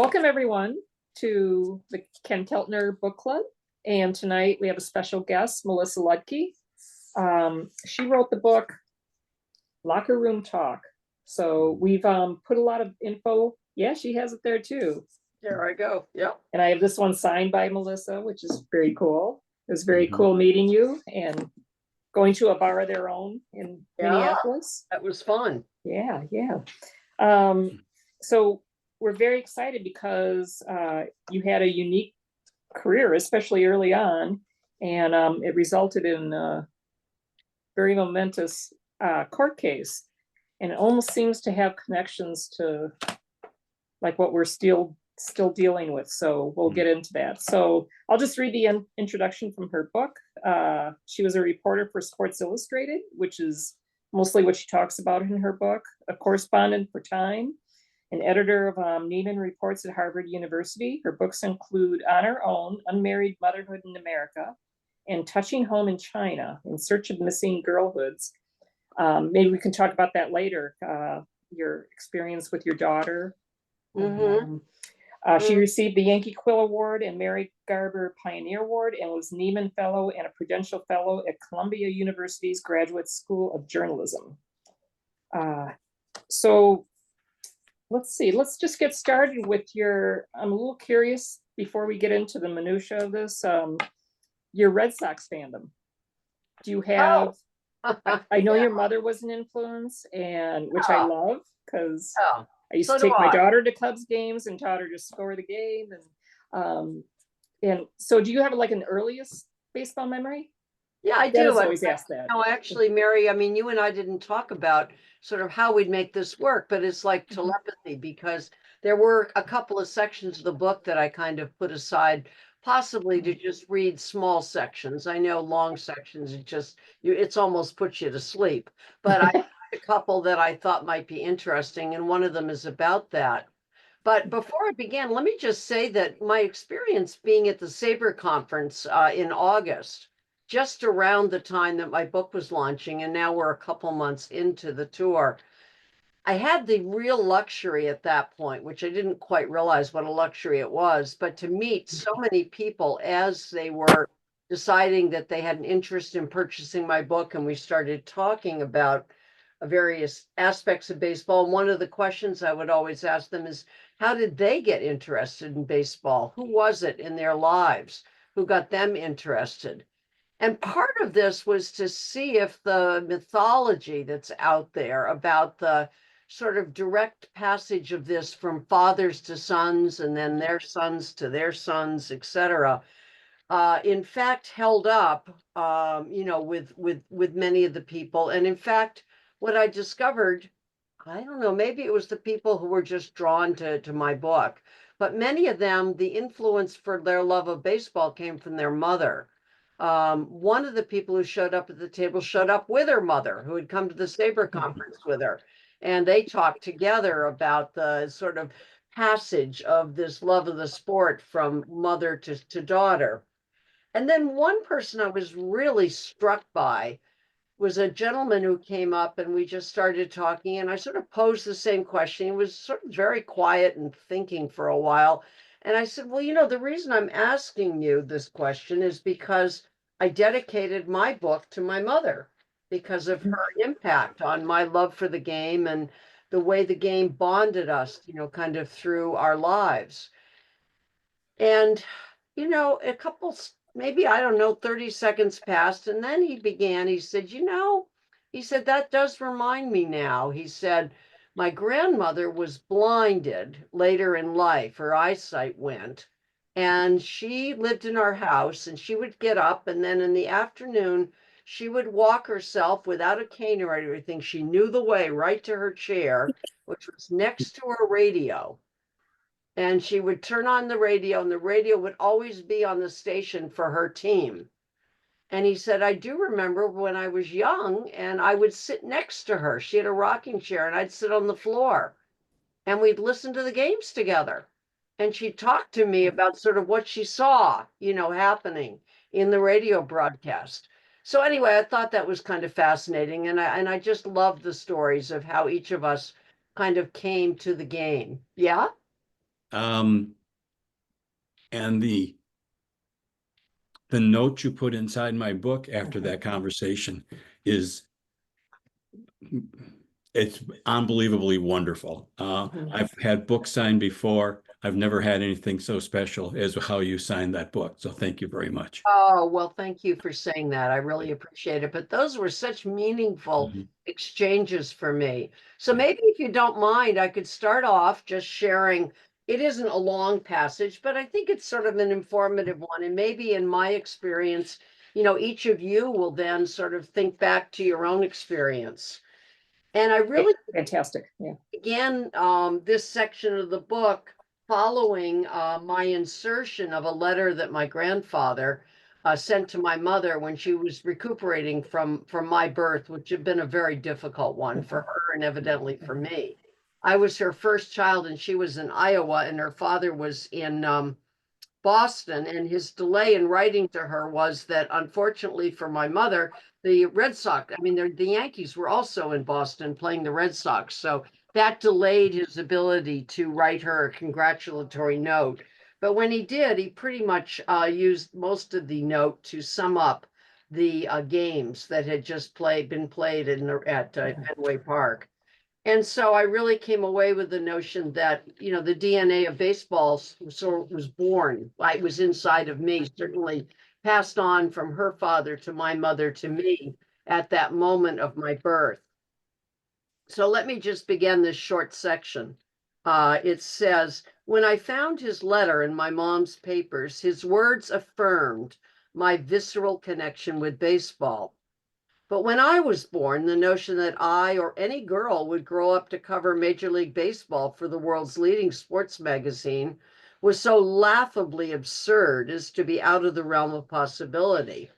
Welcome everyone to the Ken Keltner book club. And tonight we have a special guest, Melissa Ludtke. She wrote the book Locker Room Talk. So we've put a lot of info. Yeah, she has it there too. There I go. Yep. And I have this one signed by Melissa, which is very cool. It was very cool meeting you and going to a bar of their own in Minneapolis. That was fun. Yeah. So we're very excited because you had a unique career, especially early on, and it resulted in a very momentous court case, and it almost seems to have connections to like what we're still dealing with. So we'll get into that. So I'll just read the introduction from her book. She was a reporter for Sports Illustrated, which is mostly what she talks about in her book, a correspondent for Time, an editor of Neiman Reports at Harvard University. Her books include On Her Own, Unmarried Motherhood in America, and Touching Home in China, In Search of Missing Girlhoods. Maybe we can talk about that later, your experience with your daughter. She received the Yankee Quill Award and Mary Garber Pioneer Award and was Neiman Fellow and a Prudential Fellow at Columbia University's Graduate School of Journalism. So let's see, let's just get started with I'm a little curious before we get into the minutia of this, your Red Sox fandom. Do you have, I know your mother was an influence, and which I love, because I used to take my daughter to Cubs games and taught her to score the game. And so do you have like an earliest baseball memory? Yeah, I do. I always ask that. No, actually, Mary, I mean, you and I didn't talk about sort of how we'd make this work, but it's like telepathy, because there were a couple of sections of the book that I kind of put aside, possibly to just read small sections. I know long sections, it's almost puts you to sleep, but I had a couple that I thought might be interesting, and one of them is about that. But before I begin, let me just say that my experience being at the SABR conference in August, just around the time that my book was launching, and now we're a couple months into the tour, I had the real luxury at that point, which I didn't quite realize what a luxury it was, but to meet so many people as they were deciding that they had an interest in purchasing my book, and we started talking about various aspects of baseball. And one of the questions I would always ask them is, how did they get interested in baseball? Who was it in their lives who got them interested? And part of this was to see if the mythology that's out there about the sort of direct passage of this from fathers to sons and then their sons to their sons, etc., in fact held up, with many of the people. And in fact, what I discovered, I don't know, maybe it was the people who were just drawn to my book, but many of them, the influence for their love of baseball came from their mother. One of the people who showed up at the table showed up with her mother, who had come to the SABR conference with her. And they talked together about the sort of passage of this love of the sport from mother to daughter. And then one person I was really struck by was a gentleman who came up, and we just started talking, and I sort of posed the same question. He was sort of very quiet and thinking for a while. And I said, well, the reason I'm asking you this question is because I dedicated my book to my mother because of her impact on my love for the game and the way the game bonded us, kind of through our lives. And, a couple, maybe, I don't know, 30 seconds passed. And then he said, he said, that does remind me now. He said, my grandmother was blinded later in life. Her eyesight went, and she lived in our house, and she would get up, and then in the afternoon, she would walk herself without a cane or anything. She knew the way right to her chair, which was next to her radio. And she would turn on the radio, and the radio would always be on the station for her team. And he said, I do remember when I was young and I would sit next to her. She had a rocking chair and I'd sit on the floor and we'd listen to the games together. And she talked to me about sort of what she saw, happening in the radio broadcast. So anyway, I thought that was kind of fascinating. And I just loved the stories of how each of us kind of came to the game. Yeah? And the note you put inside my book after that conversation is, it's unbelievably wonderful. I've had books signed before. I've never had anything so special as how you signed that book. So thank you very much. Oh, well, thank you for saying that. I really appreciate it. But those were such meaningful Mhm. exchanges for me. So maybe if you don't mind, I could start off just sharing. It isn't a long passage, but I think it's sort of an informative one. And maybe in my experience, each of you will then sort of think back to your own experience. And I really Fantastic, yeah. began this section of the book following my insertion of a letter that my grandfather sent to my mother when she was recuperating from my birth, which had been a very difficult one for her and evidently for me. I was her first child, and she was in Iowa, and her father was in Boston, and his delay in writing to her was that, unfortunately for my mother, the Red Sox, I mean, the Yankees were also in Boston playing the Red Sox. So that delayed his ability to write her a congratulatory note. But when he did, he pretty much used most of the note to sum up the games that had just been played at Fenway Park. And so I really came away with the notion that, the DNA of baseball sort of was born. It was inside of me, certainly passed on from her father to my mother to me at that moment of my birth. So let me just begin this short section. It says, when I found his letter in my mom's papers, his words affirmed my visceral connection with baseball. But when I was born, the notion that I or any girl would grow up to cover Major League Baseball for the world's leading sports magazine was so laughably absurd as to be out of the realm of possibility.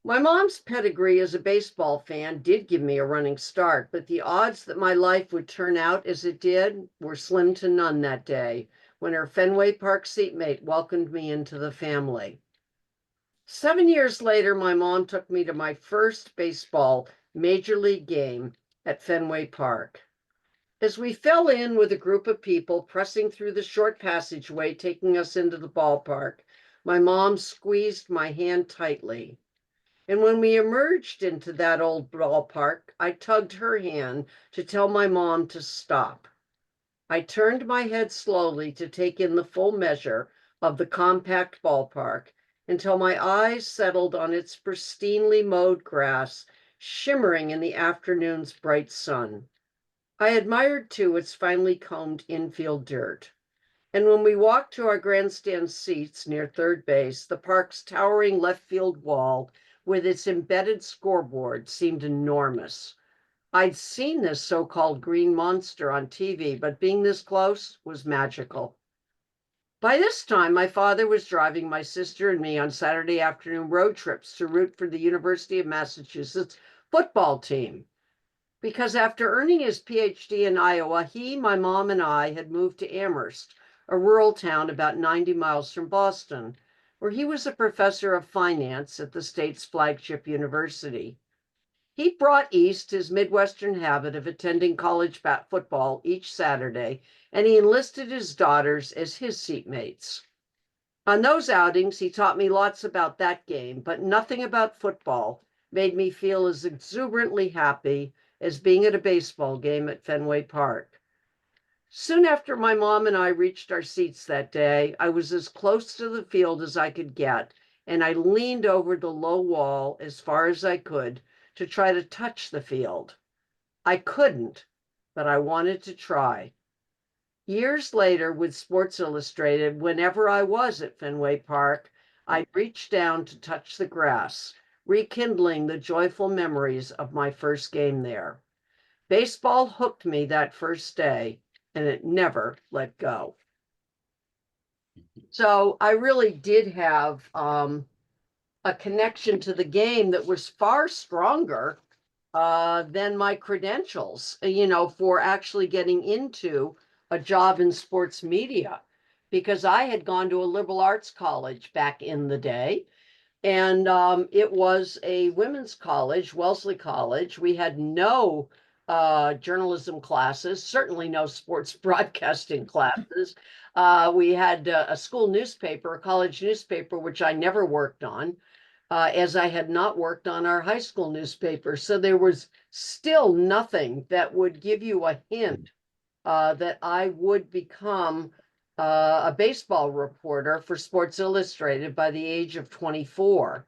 My mom's pedigree as a baseball fan did give me a running start, but the odds that my life would turn out as it did were slim to none that day when her Fenway Park seatmate welcomed me into the family. 7 years later, my mom took me to my first baseball major league game at Fenway Park. As we fell in with a group of people pressing through the short passageway taking us into the ballpark, my mom squeezed my hand tightly. And when we emerged into that old ballpark, I tugged her hand to tell my mom to stop. I turned my head slowly to take in the full measure of the compact ballpark until my eyes settled on its pristinely mowed grass, shimmering in the afternoon's bright sun. I admired, too, its finely combed infield dirt. And when we walked to our grandstand seats near third base, the park's towering left field wall with its embedded scoreboard seemed enormous. I'd seen this so-called green monster on TV, but being this close was magical. By this time, my father was driving my sister and me on Saturday afternoon road trips to root for the University of Massachusetts football team. Because after earning his PhD in Iowa, he, my mom, and I had moved to Amherst, a rural town about 90 miles from Boston, where he was a professor of finance at the state's flagship university. He brought east his Midwestern habit of attending college football each Saturday, and he enlisted his daughters as his seatmates. On those outings, he taught me lots about that game, but nothing about football made me feel as exuberantly happy as being at a baseball game at Fenway Park. Soon after my mom and I reached our seats that day, I was as close to the field as I could get, and I leaned over the low wall as far as I could to try to touch the field. I couldn't, but I wanted to try. Years later, with Sports Illustrated, whenever I was at Fenway Park, I'd reach down to touch the grass, rekindling the joyful memories of my first game there. Baseball hooked me that first day, and it never let go. So I really did have a connection to the game that was far stronger than my credentials, for actually getting into a job in sports media, because I had gone to a liberal arts college back in the day. And it was a women's college, Wellesley College. We had no journalism classes, certainly no sports broadcasting classes. We had a school newspaper, a college newspaper, which I never worked on, as I had not worked on our high school newspaper. So there was still nothing that would give you a hint that I would become a baseball reporter for Sports Illustrated by the age of 24.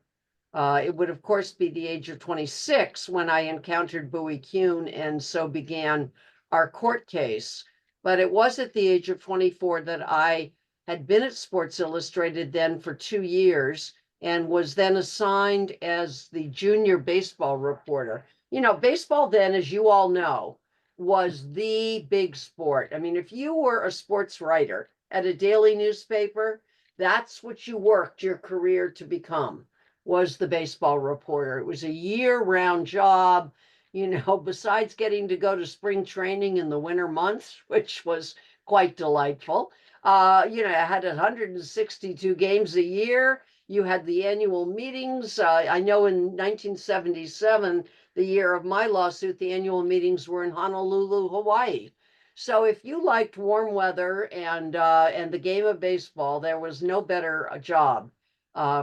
It would, of course, be the age of 26 when I encountered Bowie Kuhn, and so began our court case. But it was at the age of 24 that I had been at Sports Illustrated then for 2 years and was then assigned as the junior baseball reporter. You know, baseball then, as you all know, was the big sport. I mean, if you were a sports writer at a daily newspaper, that's what you worked your career to become, was the baseball reporter. It was a year-round job, you know, besides getting to go to spring training in the winter months, which was quite delightful. You know, I had 162 games a year. You had the annual meetings. I know in 1977, the year of my lawsuit, the annual meetings were in Honolulu, Hawaii. So if you liked warm weather and the game of baseball, there was no better job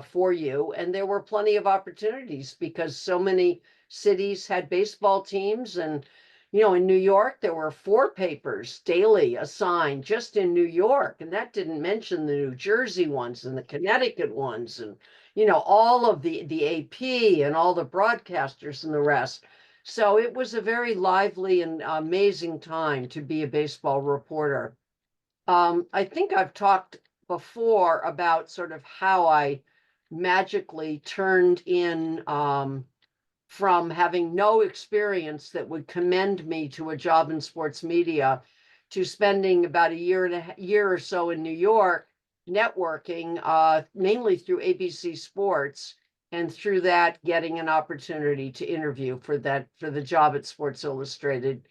for you. And there were plenty of opportunities because so many cities had baseball teams. And, you know, in New York, there were 4 papers daily assigned just in New York. And that didn't mention the New Jersey ones and the Connecticut ones and, you know, all of the AP and all the broadcasters and the rest. So it was a very lively and amazing time to be a baseball reporter. I think I've talked before about sort of how I magically turned in from having no experience that would commend me to a job in sports media to spending about a year or so in New York networking, mainly through ABC Sports, and through that getting an opportunity to interview for the job at Sports Illustrated.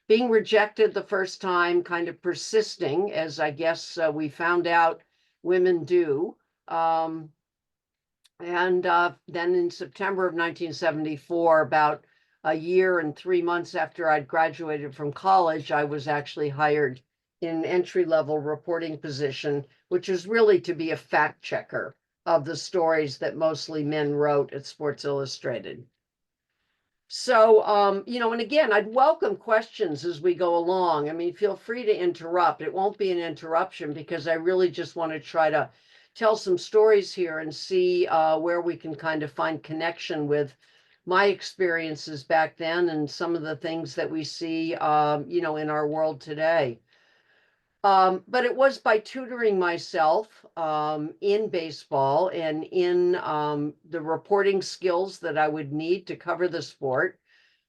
Being rejected the first time, kind of persisting, as I guess we found out women do. And then in September of 1974, about a year and 3 months after I'd graduated from college, I was actually hired in an entry-level reporting position, which is really to be a fact checker of the stories that mostly men wrote at Sports Illustrated. So, you know, and again, I'd welcome questions as we go along. I mean, feel free to interrupt. It won't be an interruption because I really just want to try to tell some stories here and see where we can kind of find connection with my experiences back then and some of the things that we see, you know, in our world today. But it was by tutoring myself in baseball and in the reporting skills that I would need to cover the sport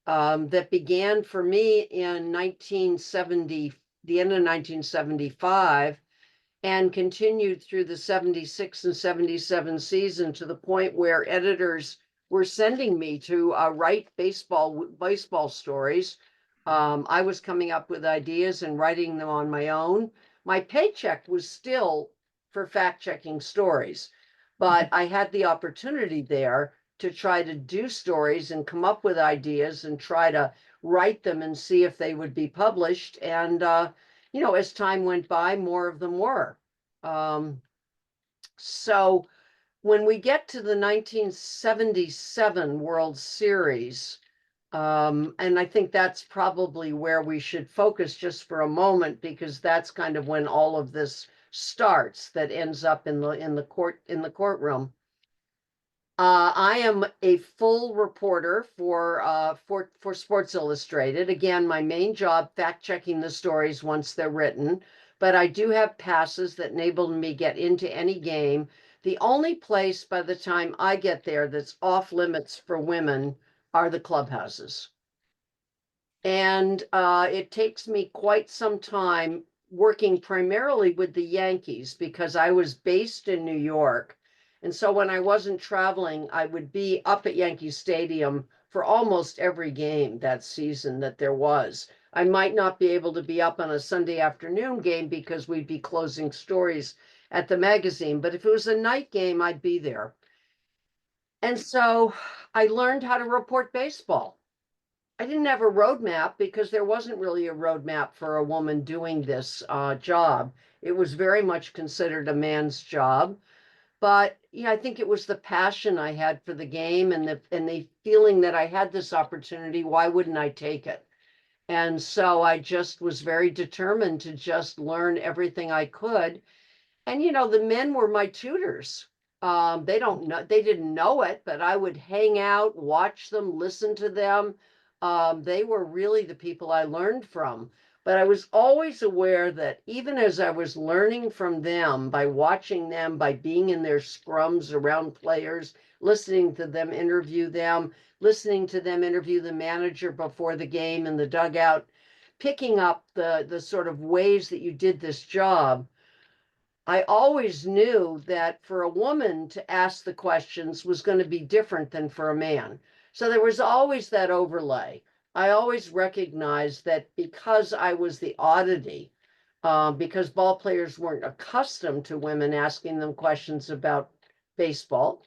that began for me in 1970, the end of 1975, and continued through the 76 and 77 season to the point where editors were sending me to write baseball stories. I was coming up with ideas and writing them on my own. My paycheck was still for fact-checking stories, but I had the opportunity there to try to do stories and come up with ideas and try to write them and see if they would be published. And, you know, as time went by, more of them were. So when we get to the 1977 World Series, and I think that's probably where we should focus just for a moment, because that's kind of when all of this starts that ends up in the courtroom. I am a full reporter for Sports Illustrated. Again, my main job, fact-checking the stories once they're written, but I do have passes that enable me get into any game. The only place by the time I get there that's off limits for women are the clubhouses. And it takes me quite some time working primarily with the Yankees because I was based in New York. And so when I wasn't traveling, I would be up at Yankee Stadium for almost every game that season that there was. I might not be able to be up on a Sunday afternoon game because we'd be closing stories at the magazine. But if it was a night game, I'd be there. And so I learned how to report baseball. I didn't have a roadmap because there wasn't really a roadmap for a woman doing this job. It was very much considered a man's job. But yeah, I think it was the passion I had for the game and the feeling that I had this opportunity. Why wouldn't I take it? And so I just was very determined to just learn everything I could. And the men were my tutors. They didn't know it, but I would hang out, watch them, listen to them. They were really the people I learned from. But I was always aware that even as I was learning from them, by watching them, by being in their scrums around players, listening to them interview them, listening to them interview the manager before the game in the dugout, picking up the sort of ways that you did this job, I always knew that for a woman to ask the questions was going to be different than for a man. So there was always that overlay. I always recognized that because I was the oddity, because ball players weren't accustomed to women asking them questions about baseball,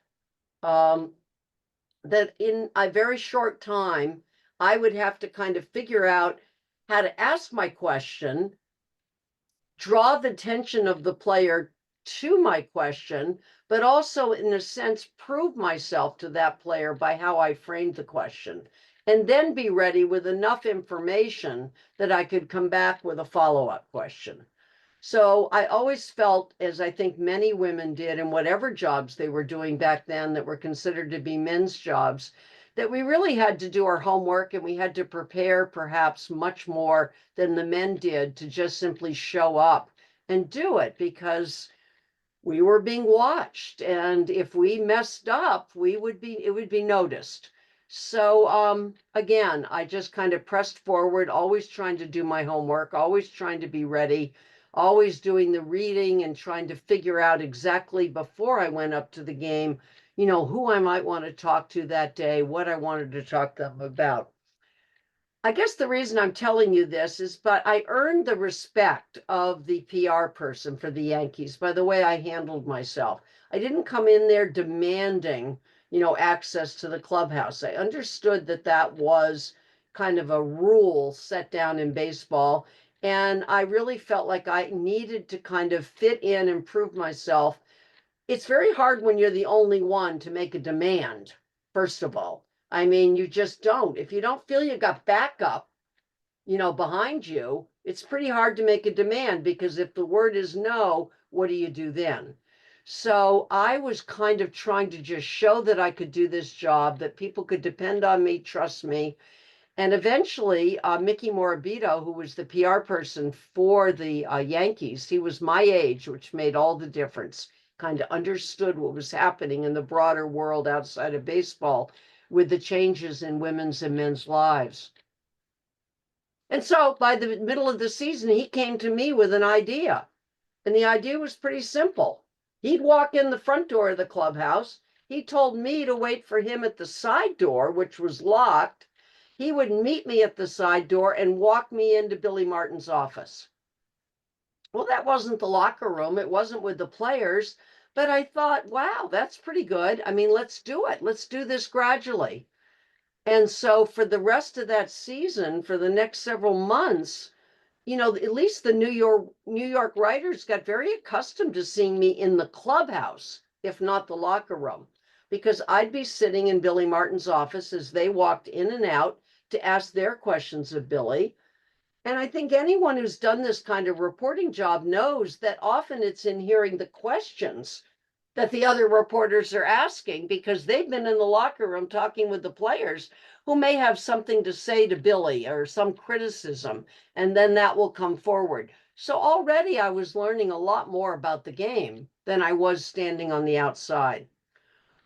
that in a very short time, I would have to kind of figure out how to ask my question, draw the attention of the player to my question, but also, in a sense, prove myself to that player by how I framed the question, and then be ready with enough information that I could come back with a follow-up question. So I always felt, as I think many women did in whatever jobs they were doing back then that were considered to be men's jobs, that we really had to do our homework and we had to prepare perhaps much more than the men did to just simply show up and do it, because we were being watched. And if we messed up, it would be noticed. So again, I just kind of pressed forward, always trying to do my homework, always trying to be ready, always doing the reading and trying to figure out exactly before I went up to the game, who I might want to talk to that day, what I wanted to talk to them about. I guess the reason I'm telling you this is, but I earned the respect of the PR person for the Yankees by the way I handled myself. I didn't come in there demanding, access to the clubhouse. I understood that that was kind of a rule set down in baseball. And I really felt like I needed to kind of fit in and prove myself. It's very hard when you're the only one to make a demand, first of all. I mean, you just don't. If you don't feel you got backup, behind you, it's pretty hard to make a demand, because if the word is no, what do you do then? So I was kind of trying to just show that I could do this job, that people could depend on me, trust me. And eventually, Mickey Morabito, who was the PR person for the Yankees, he was my age, which made all the difference, kind of understood what was happening in the broader world outside of baseball with the changes in women's and men's lives. And so by the middle of the season, he came to me with an idea. And the idea was pretty simple. He'd walk in the front door of the clubhouse. He told me to wait for him at the side door, which was locked. He would meet me at the side door and walk me into Billy Martin's office. Well, that wasn't the locker room. It wasn't with the players. But I thought, wow, that's pretty good. I mean, let's do it. Let's do this gradually. And so for the rest of that season, for the next several months, at least the New York writers got very accustomed to seeing me in the clubhouse, if not the locker room, because I'd be sitting in Billy Martin's office as they walked in and out to ask their questions of Billy. And I think anyone who's done this kind of reporting job knows that often it's in hearing the questions that the other reporters are asking, because they've been in the locker room talking with the players who may have something to say to Billy or some criticism, and then that will come forward. So already I was learning a lot more about the game than I was standing on the outside.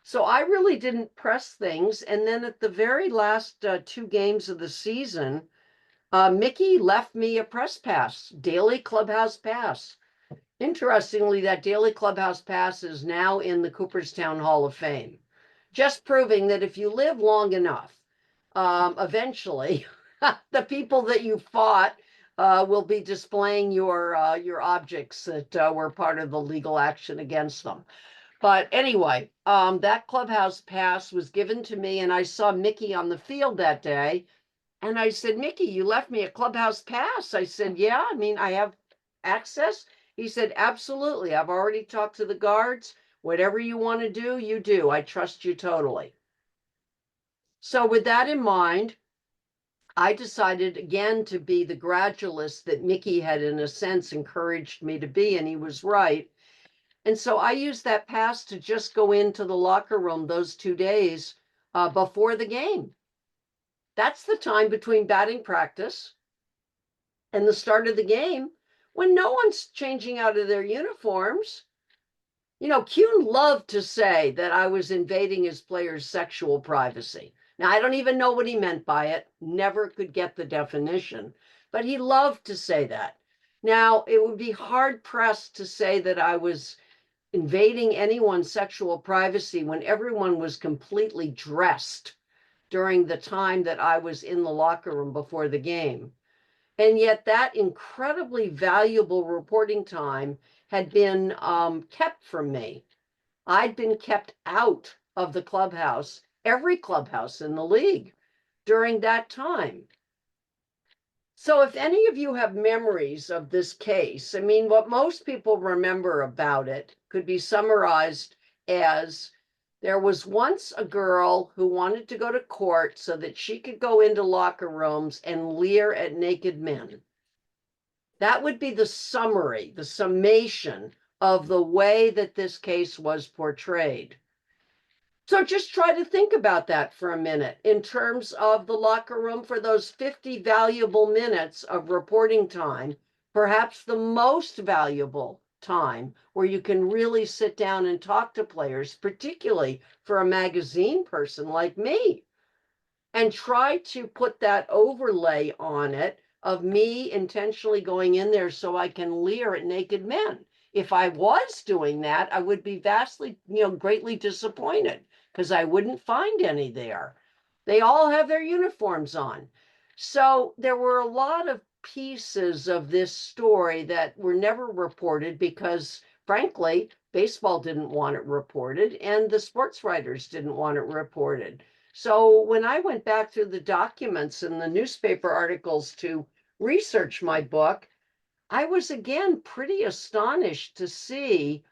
So I really didn't press things. And then at the very last 2 games of the season, Mickey left me a press pass, daily clubhouse pass. Interestingly, that daily clubhouse pass is now in the Cooperstown Hall of Fame, just proving that if you live long enough, eventually the people that you fought will be displaying your objects that were part of the legal action against them. But anyway, that clubhouse pass was given to me, and I saw Mickey on the field that day. And I said, Mickey, you left me a clubhouse pass. I said, yeah, I mean, I have access. He said, absolutely. I've already talked to the guards. Whatever you want to do, you do. I trust you totally. So with that in mind, I decided again to be the gradualist that Mickey had, in a sense, encouraged me to be, and he was right. And so I used that pass to just go into the locker room those 2 days before the game. That's the time between batting practice and the start of the game when no one's changing out of their uniforms. You know, Kuhn loved to say that I was invading his players' sexual privacy. Now, I don't even know what he meant by it, never could get the definition, but he loved to say that. Now, it would be hard pressed to say that I was invading anyone's sexual privacy when everyone was completely dressed during the time that I was in the locker room before the game. And yet that incredibly valuable reporting time had been kept from me. I'd been kept out of the clubhouse, every clubhouse in the league during that time. So if any of you have memories of this case, I mean, what most people remember about it could be summarized as there was once a girl who wanted to go to court so that she could go into locker rooms and leer at naked men. That would be the summary, the summation of the way that this case was portrayed. So just try to think about that for a minute in terms of the locker room for those 50 valuable minutes of reporting time, perhaps the most valuable time where you can really sit down and talk to players, particularly for a magazine person like me, and try to put that overlay on it of me intentionally going in there so I can leer at naked men. If I was doing that, I would be vastly, greatly disappointed because I wouldn't find any there. They all have their uniforms on. So there were a lot of pieces of this story that were never reported because, frankly, baseball didn't want it reported and the sports writers didn't want it reported. So when I went back through the documents and the newspaper articles to research my book, I was again pretty astonished to see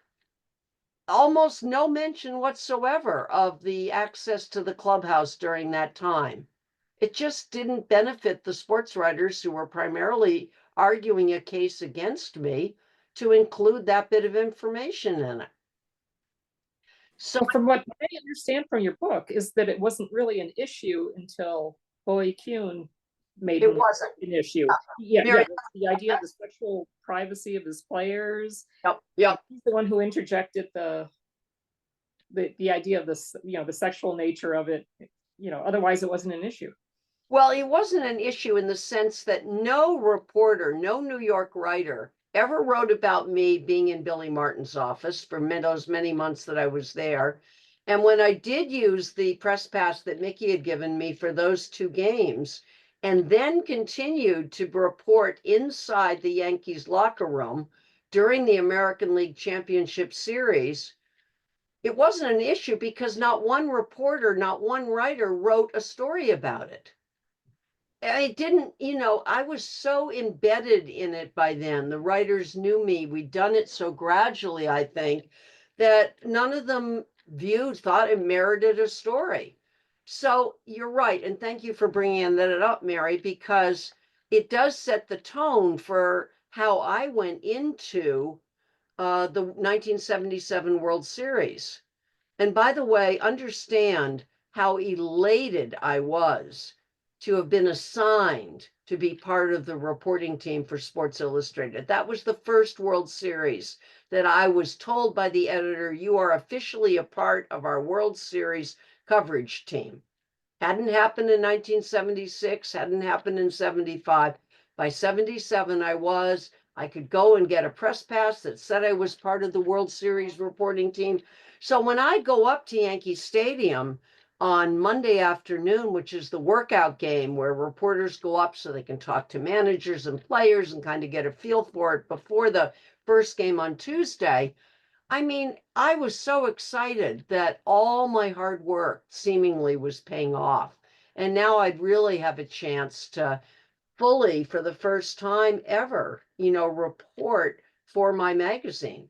almost no mention whatsoever of the access to the clubhouse during that time. It just didn't benefit the sports writers who were primarily arguing a case against me to include that bit of information in it. So Well, from what I understand from your book is that it wasn't really an issue until Bowie Kuhn made it wasn't. an issue. Yeah, Mary- the idea of the sexual privacy of his players. Yep. He's the one who interjected the idea of this, the sexual nature of it. Otherwise it wasn't an issue. Well, it wasn't an issue in the sense that no reporter, no New York writer ever wrote about me being in Billy Martin's office for those many months that I was there. And when I did use the press pass that Mickey had given me for those 2 games, and then continued to report inside the Yankees locker room during the American League Championship Series, it wasn't an issue because not one reporter, not one writer wrote a story about it. I didn't, I was so embedded in it by then. The writers knew me. We'd done it so gradually, I think, that none of them thought it merited a story. So you're right. And thank you for bringing that up, Mary, because it does set the tone for how I went into the 1977 World Series. And by the way, understand how elated I was to have been assigned to be part of the reporting team for Sports Illustrated. That was the first World Series that I was told by the editor, you are officially a part of our World Series coverage team. Hadn't happened in 1976, hadn't happened in 75. By 77, I could go and get a press pass that said I was part of the World Series reporting team. So when I go up to Yankee Stadium on Monday afternoon, which is the workout game where reporters go up so they can talk to managers and players and kind of get a feel for it before the first game on Tuesday, I mean, I was so excited that all my hard work seemingly was paying off. And now I'd really have a chance to fully, for the first time ever, report for my magazine.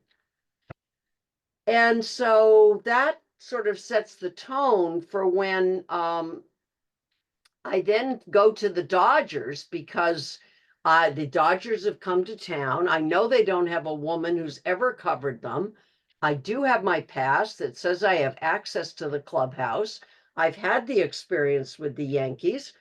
And so that sort of sets the tone for when I then go to the Dodgers, because the Dodgers have come to town. I know they don't have a woman who's ever covered them. I do have my pass that says I have access to the clubhouse. I've had the experience with the Yankees.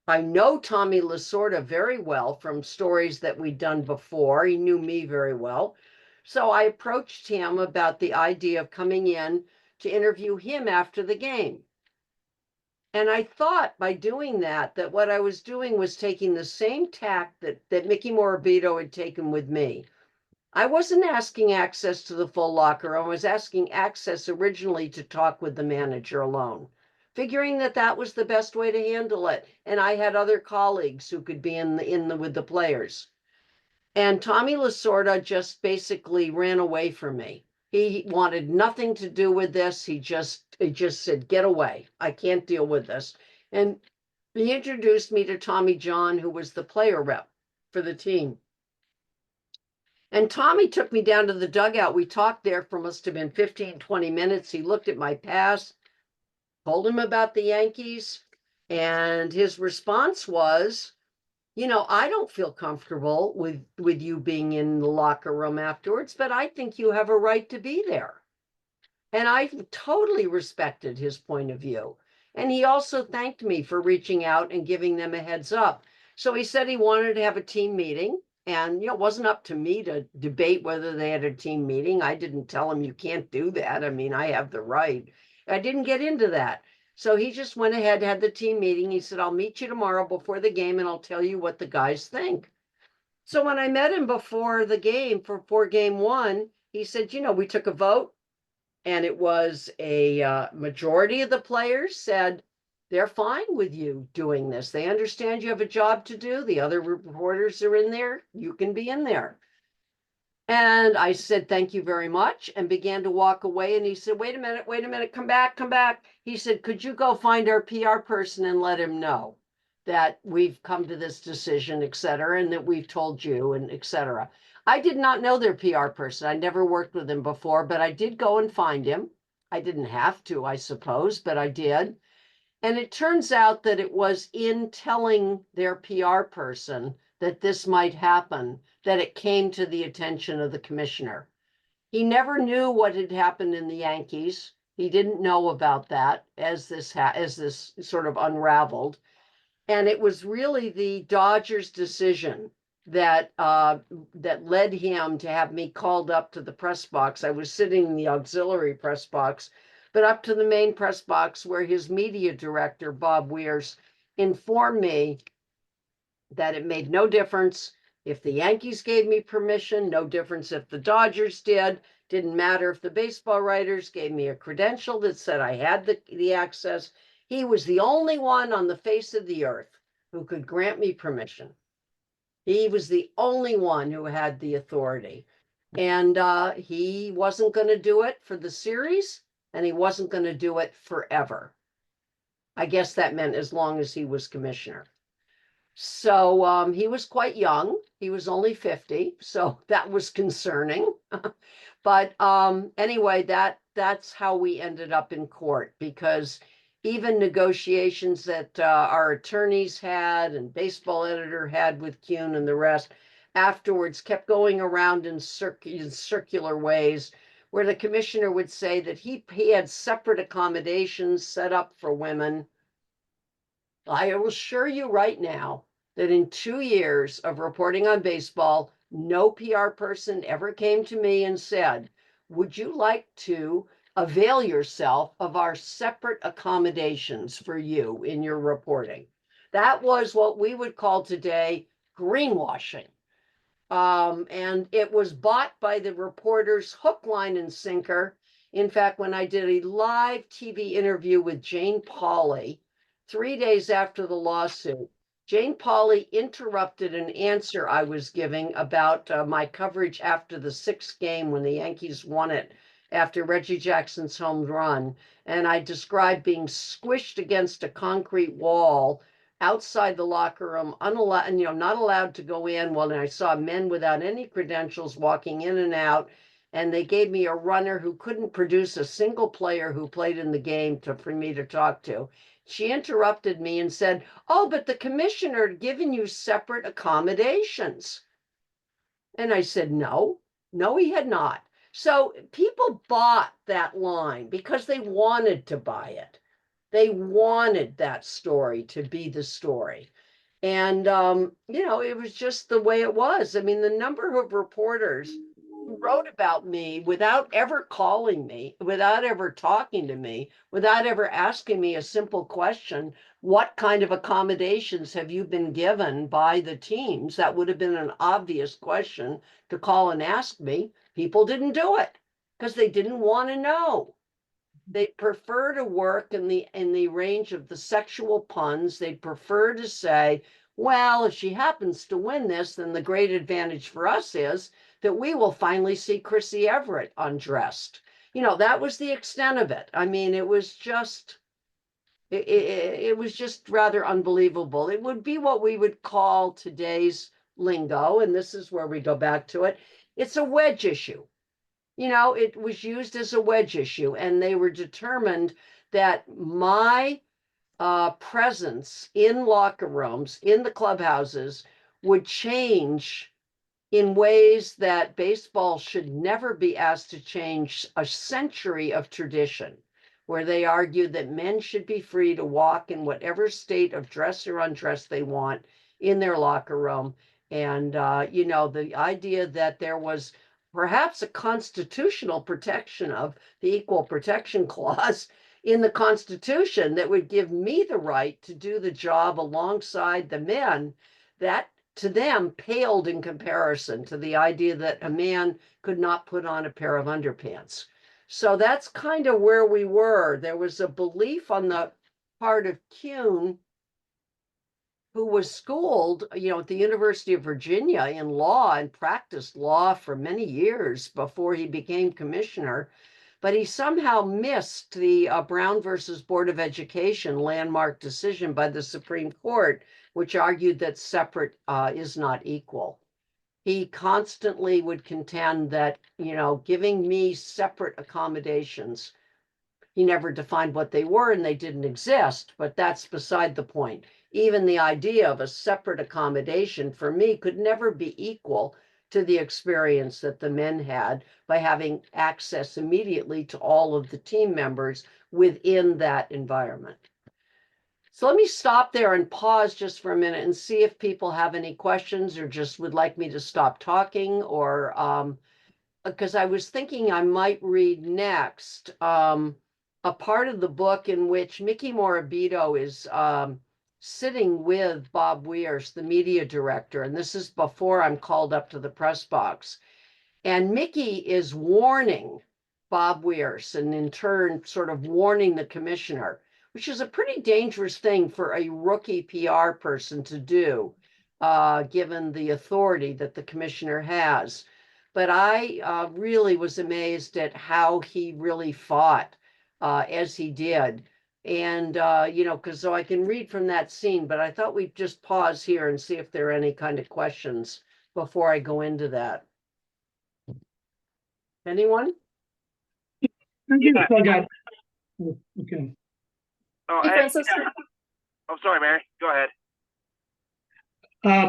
I know Tommy Lasorda very well from stories that we'd done before. He knew me very well. So I approached him about the idea of coming in to interview him after the game. And I thought by doing that what I was doing was taking the same tack that Mickey Morabito had taken with me. I wasn't asking access to the full locker room. I was asking access originally to talk with the manager alone, figuring that was the best way to handle it. And I had other colleagues who could be with the players. And Tommy Lasorda just basically ran away from me. He wanted nothing to do with this. He just said, get away. I can't deal with this. And he introduced me to Tommy John, who was the player rep for the team. And Tommy took me down to the dugout. We talked there for must have been 15, 20 minutes. He looked at my pass, told him about the Yankees, and his response was, I don't feel comfortable with you being in the locker room afterwards, but I think you have a right to be there. And I totally respected his point of view. And he also thanked me for reaching out and giving them a heads up. So he said he wanted to have a team meeting. And, it wasn't up to me to debate whether they had a team meeting. I didn't tell him you can't do that. I mean, I have the right. I didn't get into that. So he just went ahead, had the team meeting. He said, I'll meet you tomorrow before the game and I'll tell you what the guys think. So when I met him before the game for game one, he said, we took a vote and it was a majority of the players said they're fine with you doing this. They understand you have a job to do. The other reporters are in there. You can be in there. And I said, thank you very much, and began to walk away. And he said, wait a minute, come back. He said, could you go find our PR person and let him know that we've come to this decision, et cetera, and that we've told you, and et cetera. I did not know their PR person. I never worked with him before, but I did go and find him. I didn't have to, I suppose, but I did. And it turns out that it was in telling their PR person that this might happen that it came to the attention of the commissioner. He never knew what had happened in the Yankees. He didn't know about that as this sort of unraveled. And it was really the Dodgers' decision that led him to have me called up to the press box. I was sitting in the auxiliary press box, but up to the main press box where his media director, Bob Weirs, informed me that it made no difference if the Yankees gave me permission, no difference if the Dodgers did, didn't matter if the baseball writers gave me a credential that said I had the access. He was the only one on the face of the earth who could grant me permission. He was the only one who had the authority. And he wasn't going to do it for the series, and he wasn't going to do it forever. I guess that meant as long as he was commissioner. So he was quite young. He was only 50, so that was concerning. But anyway, that's how we ended up in court, because even negotiations that our attorneys had and baseball editor had with Kuhn and the rest afterwards kept going around in circular ways, where the commissioner would say that he had separate accommodations set up for women. I will assure you right now that in 2 years of reporting on baseball, no PR person ever came to me and said, would you like to avail yourself of our separate accommodations for you in your reporting? That was what we would call today greenwashing. And it was bought by the reporters hook, line, and sinker. In fact, when I did a live TV interview with Jane Pauley 3 days after the lawsuit, Jane Pauley interrupted an answer I was giving about my coverage after the 6th game when the Yankees won it after Reggie Jackson's home run. And I described being squished against a concrete wall outside the locker room, unallowed, and, not allowed to go in. Well, and I saw men without any credentials walking in and out. And they gave me a runner who couldn't produce a single player who played in the game for me to talk to. She interrupted me and said, "Oh, but the commissioner had given you separate accommodations." And I said, "No, he had not." So people bought that line because they wanted to buy it. They wanted that story to be the story. And, it was just the way it was. I mean, the number of reporters who wrote about me without ever calling me, without ever talking to me, without ever asking me a simple question, what kind of accommodations have you been given by the teams? That would have been an obvious question to call and ask me. People didn't do it because they didn't want to know. They prefer to work in the range of the sexual puns. They'd prefer to say, well, if she happens to win this, then the great advantage for us is that we will finally see Chrissy Everett undressed. That was the extent of it. I mean, it was just rather unbelievable. It would be what we would call today's lingo, and this is where we go back to it. It's a wedge issue. It was used as a wedge issue, and they were determined that my presence in locker rooms, in the clubhouses, would change in ways that baseball should never be asked to change a century of tradition, where they argued that men should be free to walk in whatever state of dress or undress they want in their locker room. And, the idea that there was perhaps a constitutional protection of the Equal Protection Clause in the Constitution that would give me the right to do the job alongside the men, that to them paled in comparison to the idea that a man could not put on a pair of underpants. So that's kind of where we were. There was a belief on the part of Kuhn, who was schooled, at the University of Virginia in law and practiced law for many years before he became commissioner. But he somehow missed the Brown versus Board of Education landmark decision by the Supreme Court, which argued that separate is not equal. He constantly would contend that, giving me separate accommodations, he never defined what they were and they didn't exist, but that's beside the point. Even the idea of a separate accommodation for me could never be equal to the experience that the men had by having access immediately to all of the team members within that environment. So let me stop there and pause just for a minute and see if people have any questions or just would like me to stop talking, or because I was thinking I might read next a part of the book in which Mickey Morabito is sitting with Bob Weir's, the media director, and this is before I'm called up to the press box. And Mickey is warning Bob Weir's, and in turn sort of warning the commissioner, which is a pretty dangerous thing for a rookie PR person to do, given the authority that the commissioner has. But I really was amazed at how he really fought as he did. And, because so I can read from that scene, but I thought we'd just pause here and see if there are any kind of questions before I go into that. Anyone? Yeah. I got. Okay. Oh, Hey, Francis. I'm sorry, Mary. Go ahead.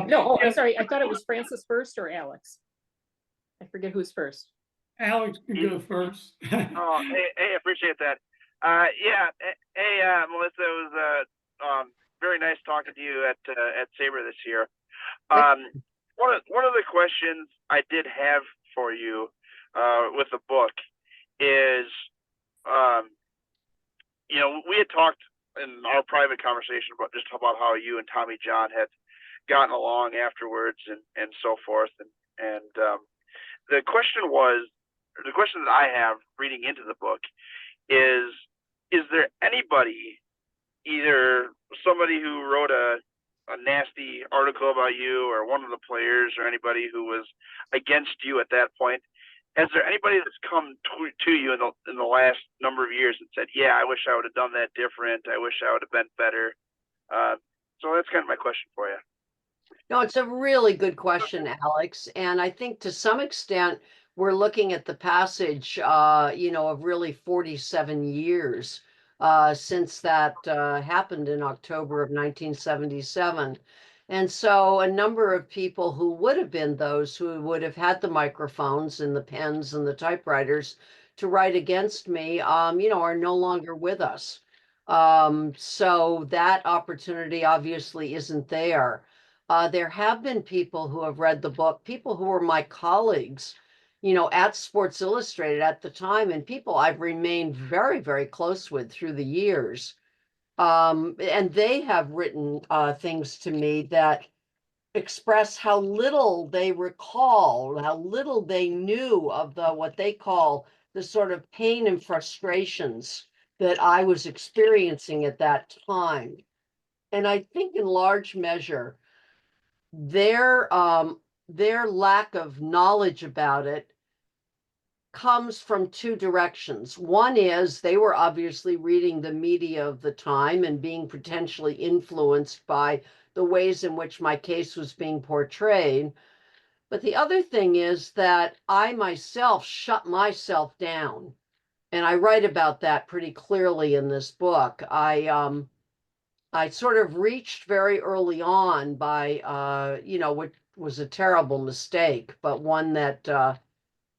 No, I'm sorry. I thought it was Francis first or Alex. I forget who's first. Alex can go first. Oh, hey, appreciate that. Yeah. Hey, Melissa, it was very nice talking to you at SABR this year. One of the questions I did have for you with the book is, we had talked in our private conversation about how you and Tommy John had gotten along afterwards and so forth. And the question that I have reading into the book is there anybody, either somebody who wrote a nasty article about you or one of the players or anybody who was against you at that point? has there anybody that's come to you in the last number of years and said, yeah, I wish I would have done that different. I wish I would have been better. So that's kind of my question for you. No, it's a really good question, Alex. And I think to some extent, we're looking at the passage, of really 47 years since that happened in October of 1977. And so a number of people who would have been those who would have had the microphones and the pens and the typewriters to write against me, are no longer with us. So that opportunity obviously isn't there. There have been people who have read the book, people who were my colleagues, at Sports Illustrated at the time, and people I've remained very, very close with through the years. And they have written things to me that express how little they recall, how little they knew of what they call the sort of pain and frustrations that I was experiencing at that time. And I think in large measure, their lack of knowledge about it comes from two directions. One is they were obviously reading the media of the time and being potentially influenced by the ways in which my case was being portrayed. But the other thing is that I myself shut myself down. And I write about that pretty clearly in this book. I sort of reached very early on by, what was a terrible mistake, but one that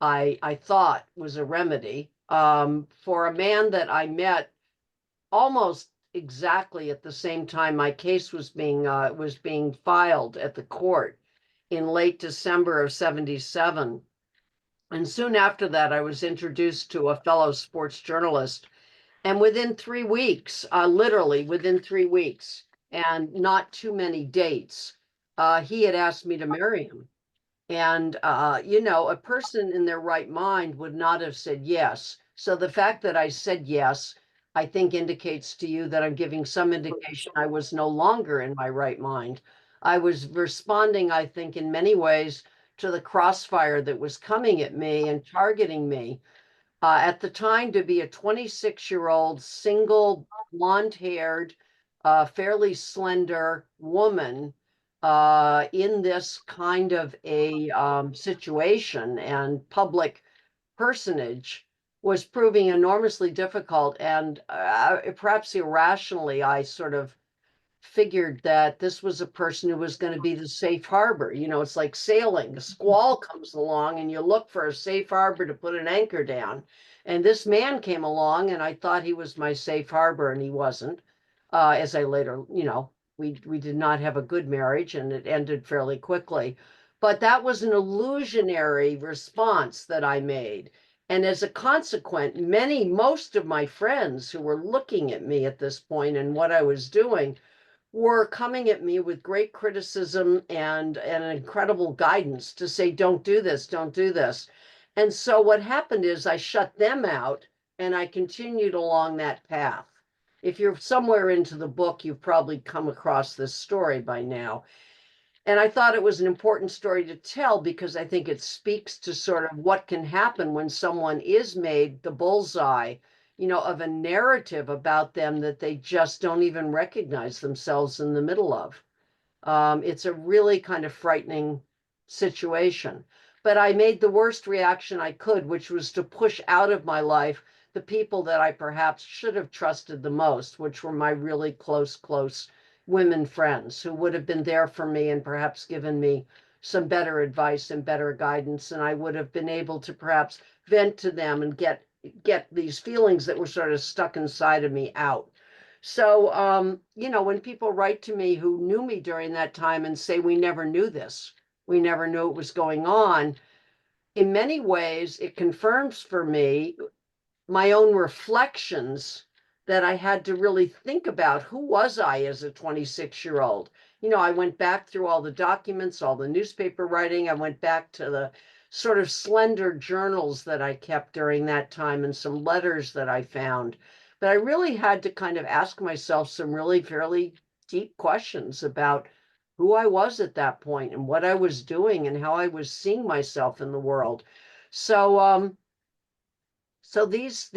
I thought was a remedy for a man that I met almost exactly at the same time my case was being filed at the court in late December of 77. And soon after that, I was introduced to a fellow sports journalist. And within 3 weeks, literally within 3 weeks, and not too many dates, he had asked me to marry him. And, a person in their right mind would not have said yes. So the fact that I said yes, I think indicates to you that I'm giving some indication I was no longer in my right mind. I was responding, I think, in many ways to the crossfire that was coming at me and targeting me. At the time, to be a 26-year-old single, blonde-haired, fairly slender woman in this kind of a situation and public personage was proving enormously difficult. And perhaps irrationally, I sort of figured that this was a person who was going to be the safe harbor. It's like sailing. A squall comes along and you look for a safe harbor to put an anchor down. And this man came along and I thought he was my safe harbor, and he wasn't. As I later, we did not have a good marriage and it ended fairly quickly. But that was an illusionary response that I made. And as a consequence, most of my friends who were looking at me at this point and what I was doing were coming at me with great criticism and incredible guidance to say, don't do this, don't do this. And so what happened is I shut them out and I continued along that path. If you're somewhere into the book, you've probably come across this story by now. And I thought it was an important story to tell because I think it speaks to sort of what can happen when someone is made the bullseye, of a narrative about them that they just don't even recognize themselves in the middle of. It's a really kind of frightening situation. But I made the worst reaction I could, which was to push out of my life the people that I perhaps should have trusted the most, which were my really close women friends who would have been there for me and perhaps given me some better advice and better guidance. And I would have been able to perhaps vent to them and get these feelings that were sort of stuck inside of me out. So, when people write to me who knew me during that time and say, we never knew this, we never knew what was going on, in many ways, it confirms for me my own reflections that I had to really think about who was I as a 26-year-old. I went back through all the documents, all the newspaper writing. I went back to the sort of slender journals that I kept during that time and some letters that I found. But I really had to kind of ask myself some really fairly deep questions about who I was at that point and what I was doing and how I was seeing myself in the world. So, so these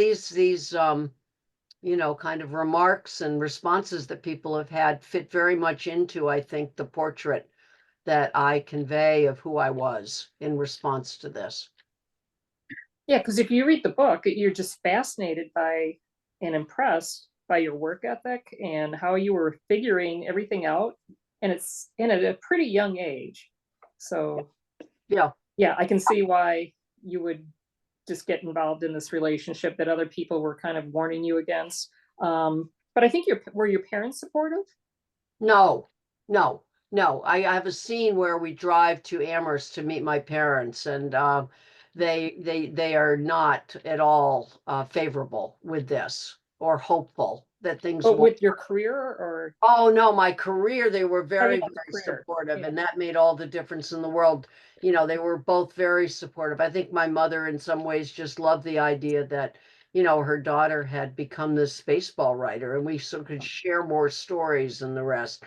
kind of remarks and responses that people have had fit very much into, I think, the portrait that I convey of who I was in response to this. Yeah, because if you read the book, you're just fascinated by and impressed by your work ethic and how you were figuring everything out. And it's in at a pretty young age. So Yeah. yeah, I can see why you would just get involved in this relationship that other people were kind of warning you against. But I think were your parents supportive? No, no, no. I have a scene where we drive to Amherst to meet my parents, and they are not at all favorable with this or hopeful that things But will. with your career or Oh no, my career, they were oh, very, yeah, very career. supportive, Yeah. and that made all the difference in the world. They were both very supportive. I think my mother, in some ways, just loved the idea that, her daughter had become this baseball writer, and we so could share more stories and the rest.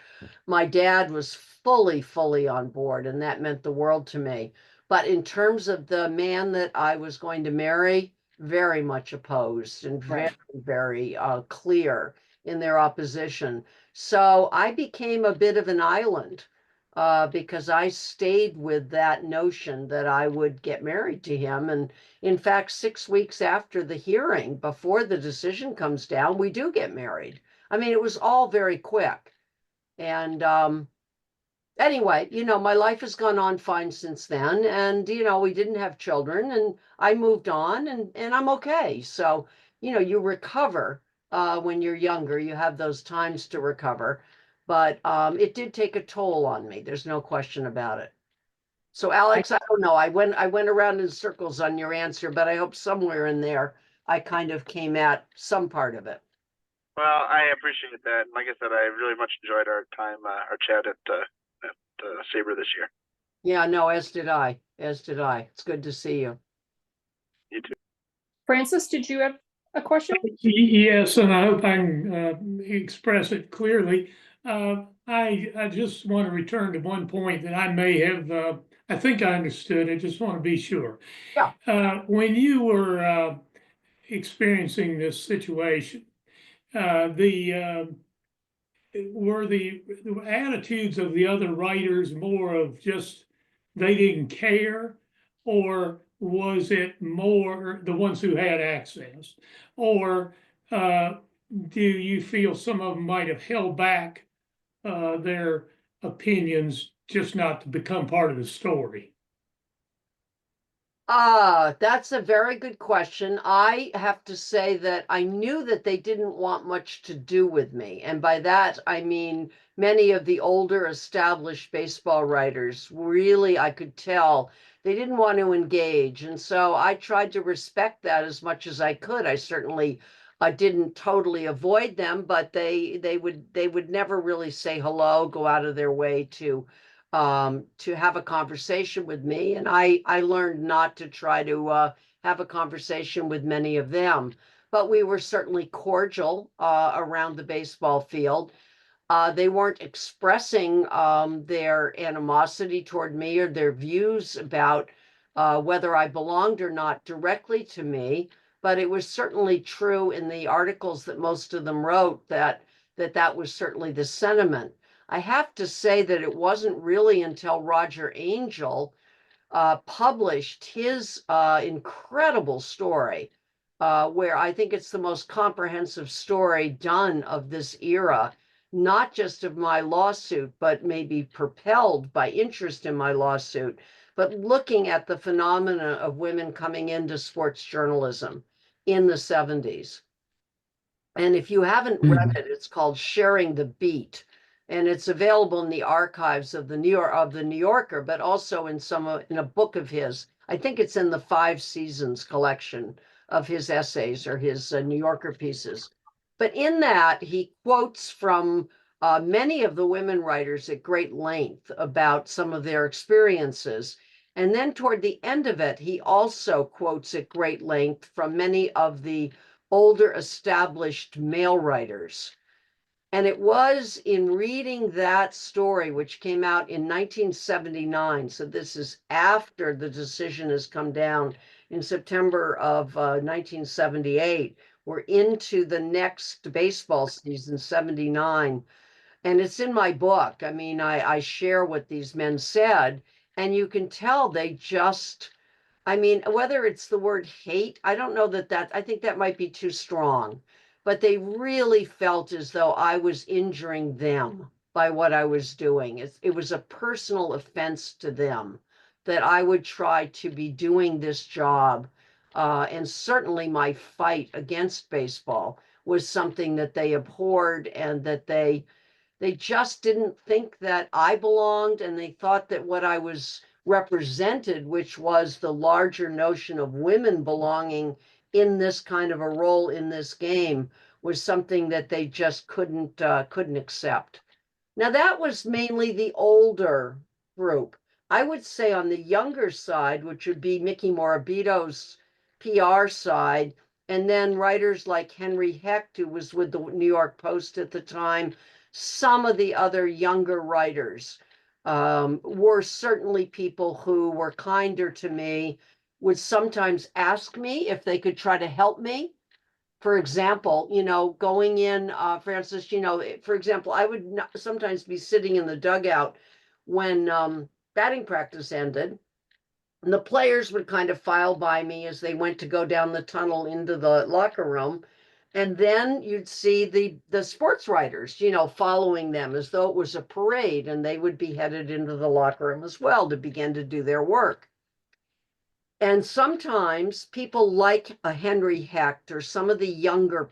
My dad was fully, fully on board, and that meant the world to me. But in terms of the man that I was going to marry, very much opposed and very, Right. very clear in their opposition. So I became a bit of an island because I stayed with that notion that I would get married to him. And in fact, 6 weeks after the hearing, before the decision comes down, we do get married. I mean, it was all very quick. And anyway, my life has gone on fine since then. And, we didn't have children and I moved on and I'm okay. So, you recover when you're younger, you have those times to recover. But it did take a toll on me. There's no question about it. So, Alex, I don't know. I went around in circles on your answer, but I hope somewhere in there I kind of came at some part of it. Well, I appreciate that. And like I said, I really much enjoyed our time, our chat at SABR this year. Yeah, no, as did I. As did I. It's good to see you. You too. Francis, did you have a question? Yes, and I hope I can express it clearly. I just want to return to one point that I may have, I think I understood. I just want to be sure. Yeah. When you were experiencing this situation, were the attitudes of the other writers more of just they didn't care, or was it more the ones who had access, or do you feel some of them might have held back their opinions just not to become part of the story? That's a very good question. I have to say that I knew that they didn't want much to do with me. And by that, I mean many of the older established baseball writers really, I could tell they didn't want to engage. And so I tried to respect that as much as I could. I certainly didn't totally avoid them, but they would never really say hello, go out of their way to have a conversation with me. And I learned not to try to have a conversation with many of them. But we were certainly cordial around the baseball field. They weren't expressing their animosity toward me or their views about whether I belonged or not directly to me. But it was certainly true in the articles that most of them wrote that was certainly the sentiment. I have to say that it wasn't really until Roger Angell published his incredible story, where I think it's the most comprehensive story done of this era, not just of my lawsuit, but maybe propelled by interest in my lawsuit, but looking at the phenomena of women coming into sports journalism in the 70s. And if you haven't read it, it's called Sharing the Beat. And it's available in the archives of the New Yorker, but also in a book of his. I think it's in the 5 Seasons collection of his essays or his New Yorker pieces. But in that, he quotes from many of the women writers at great length about some of their experiences. And then toward the end of it, he also quotes at great length from many of the older established male writers. And it was in reading that story, which came out in 1979, so this is after the decision has come down in September of 1978. We're into the next baseball season, 79. And it's in my book. I mean, I share what these men said, and you can tell they just, I mean, whether it's the word hate, I don't know I think that might be too strong, but they really felt as though I was injuring them by what I was doing. It was a personal offense to them that I would try to be doing this job. And certainly my fight against baseball was something that they abhorred, and that they just didn't think that I belonged, and they thought that what I was represented, which was the larger notion of women belonging in this kind of a role in this game, was something that they just couldn't accept. Now, that was mainly the older group. I would say on the younger side, which would be Mickey Morabito's PR side, and then writers like Henry Hecht, who was with the New York Post at the time, some of the other younger writers were certainly people who were kinder to me, would sometimes ask me if they could try to help me. For example, going in, Francis, for example, I would sometimes be sitting in the dugout when batting practice ended, and the players would kind of file by me as they went to go down the tunnel into the locker room. And then you'd see the sports writers, following them as though it was a parade, and they would be headed into the locker room as well to begin to do their work. And sometimes people like a Henry Hecht or some of the younger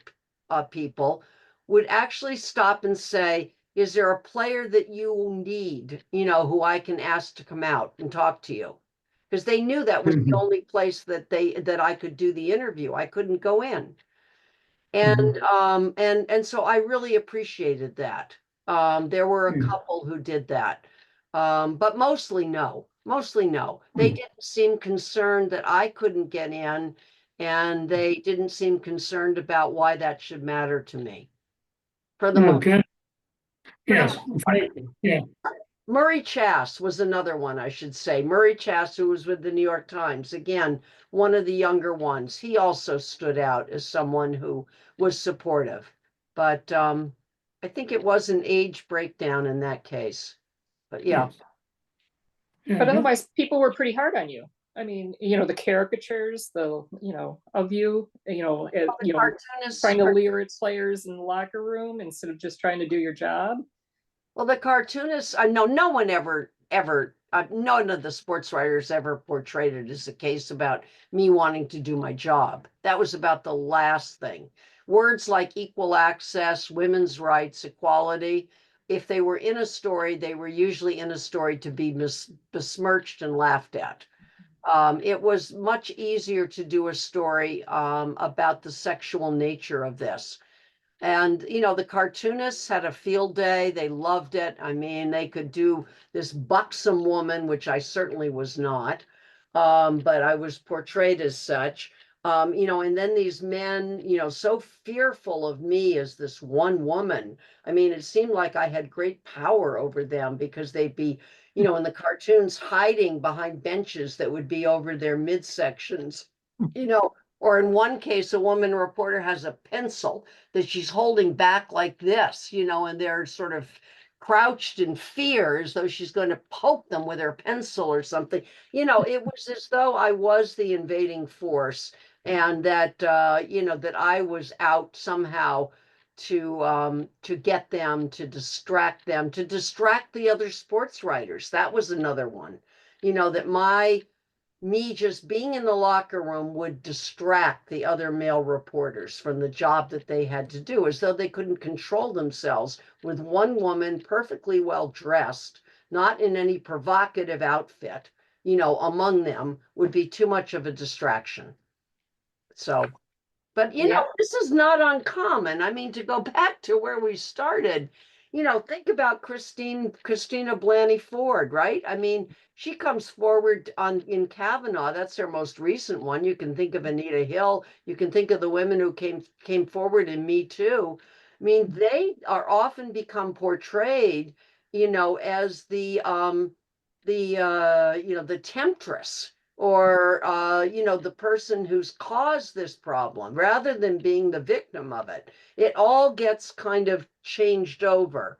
people would actually stop and say, is there a player that you need, who I can ask to come out and talk to you? Because they knew that was the only place that I could do the interview. I couldn't go in. And so I really appreciated that. There were a couple who did that. But mostly no. They didn't seem concerned that I couldn't get in, and they didn't seem concerned about why that should matter to me. For the most Okay, yes, part. yeah, Murray Chass was another one, I should say. Murray Chass, who was with the New York Times, again, one of the younger ones. He also stood out as someone who was supportive. But I think it was an age breakdown in that case. But yeah. But yeah, otherwise, people were pretty hard on you. I mean, the caricatures, of you, Cartoonists, trying to leer at players in the locker room instead of just trying to do your job. well, the cartoonists, no one ever, none of the sports writers ever portrayed it as a case about me wanting to do my job. That was about the last thing. Words like equal access, women's rights, equality, if they were in a story, they were usually in a story to be besmirched and laughed at. It was much easier to do a story about the sexual nature of this. And, the cartoonists had a field day. They loved it. I mean, they could do this buxom woman, which I certainly was not, but I was portrayed as such. And then these men, so fearful of me as this one woman. I mean, it seemed like I had great power over them because they'd be, in the cartoons hiding behind benches that would be over their midsections, or in one case, a woman reporter has a pencil that she's holding back like this, and they're sort of crouched in fear as though she's going to poke them with her pencil or something. It was as though I was the invading force, and that, that I was out somehow to get them, to distract the other sports writers. That was another one, that me just being in the locker room would distract the other male reporters from the job that they had to do, as though they couldn't control themselves with one woman perfectly well dressed, not in any provocative outfit, among them would be too much of a distraction. So, but this is not uncommon. I mean, to go back to where we started, think about Christina Blaney Ford, right? I mean, she comes forward in Kavanaugh. That's her most recent one. You can think of Anita Hill. You can think of the women who came forward in Me Too. I mean, they are often become portrayed, as the temptress, or, you know, the person who's caused this problem, rather than being the victim of it. It all gets kind of changed over.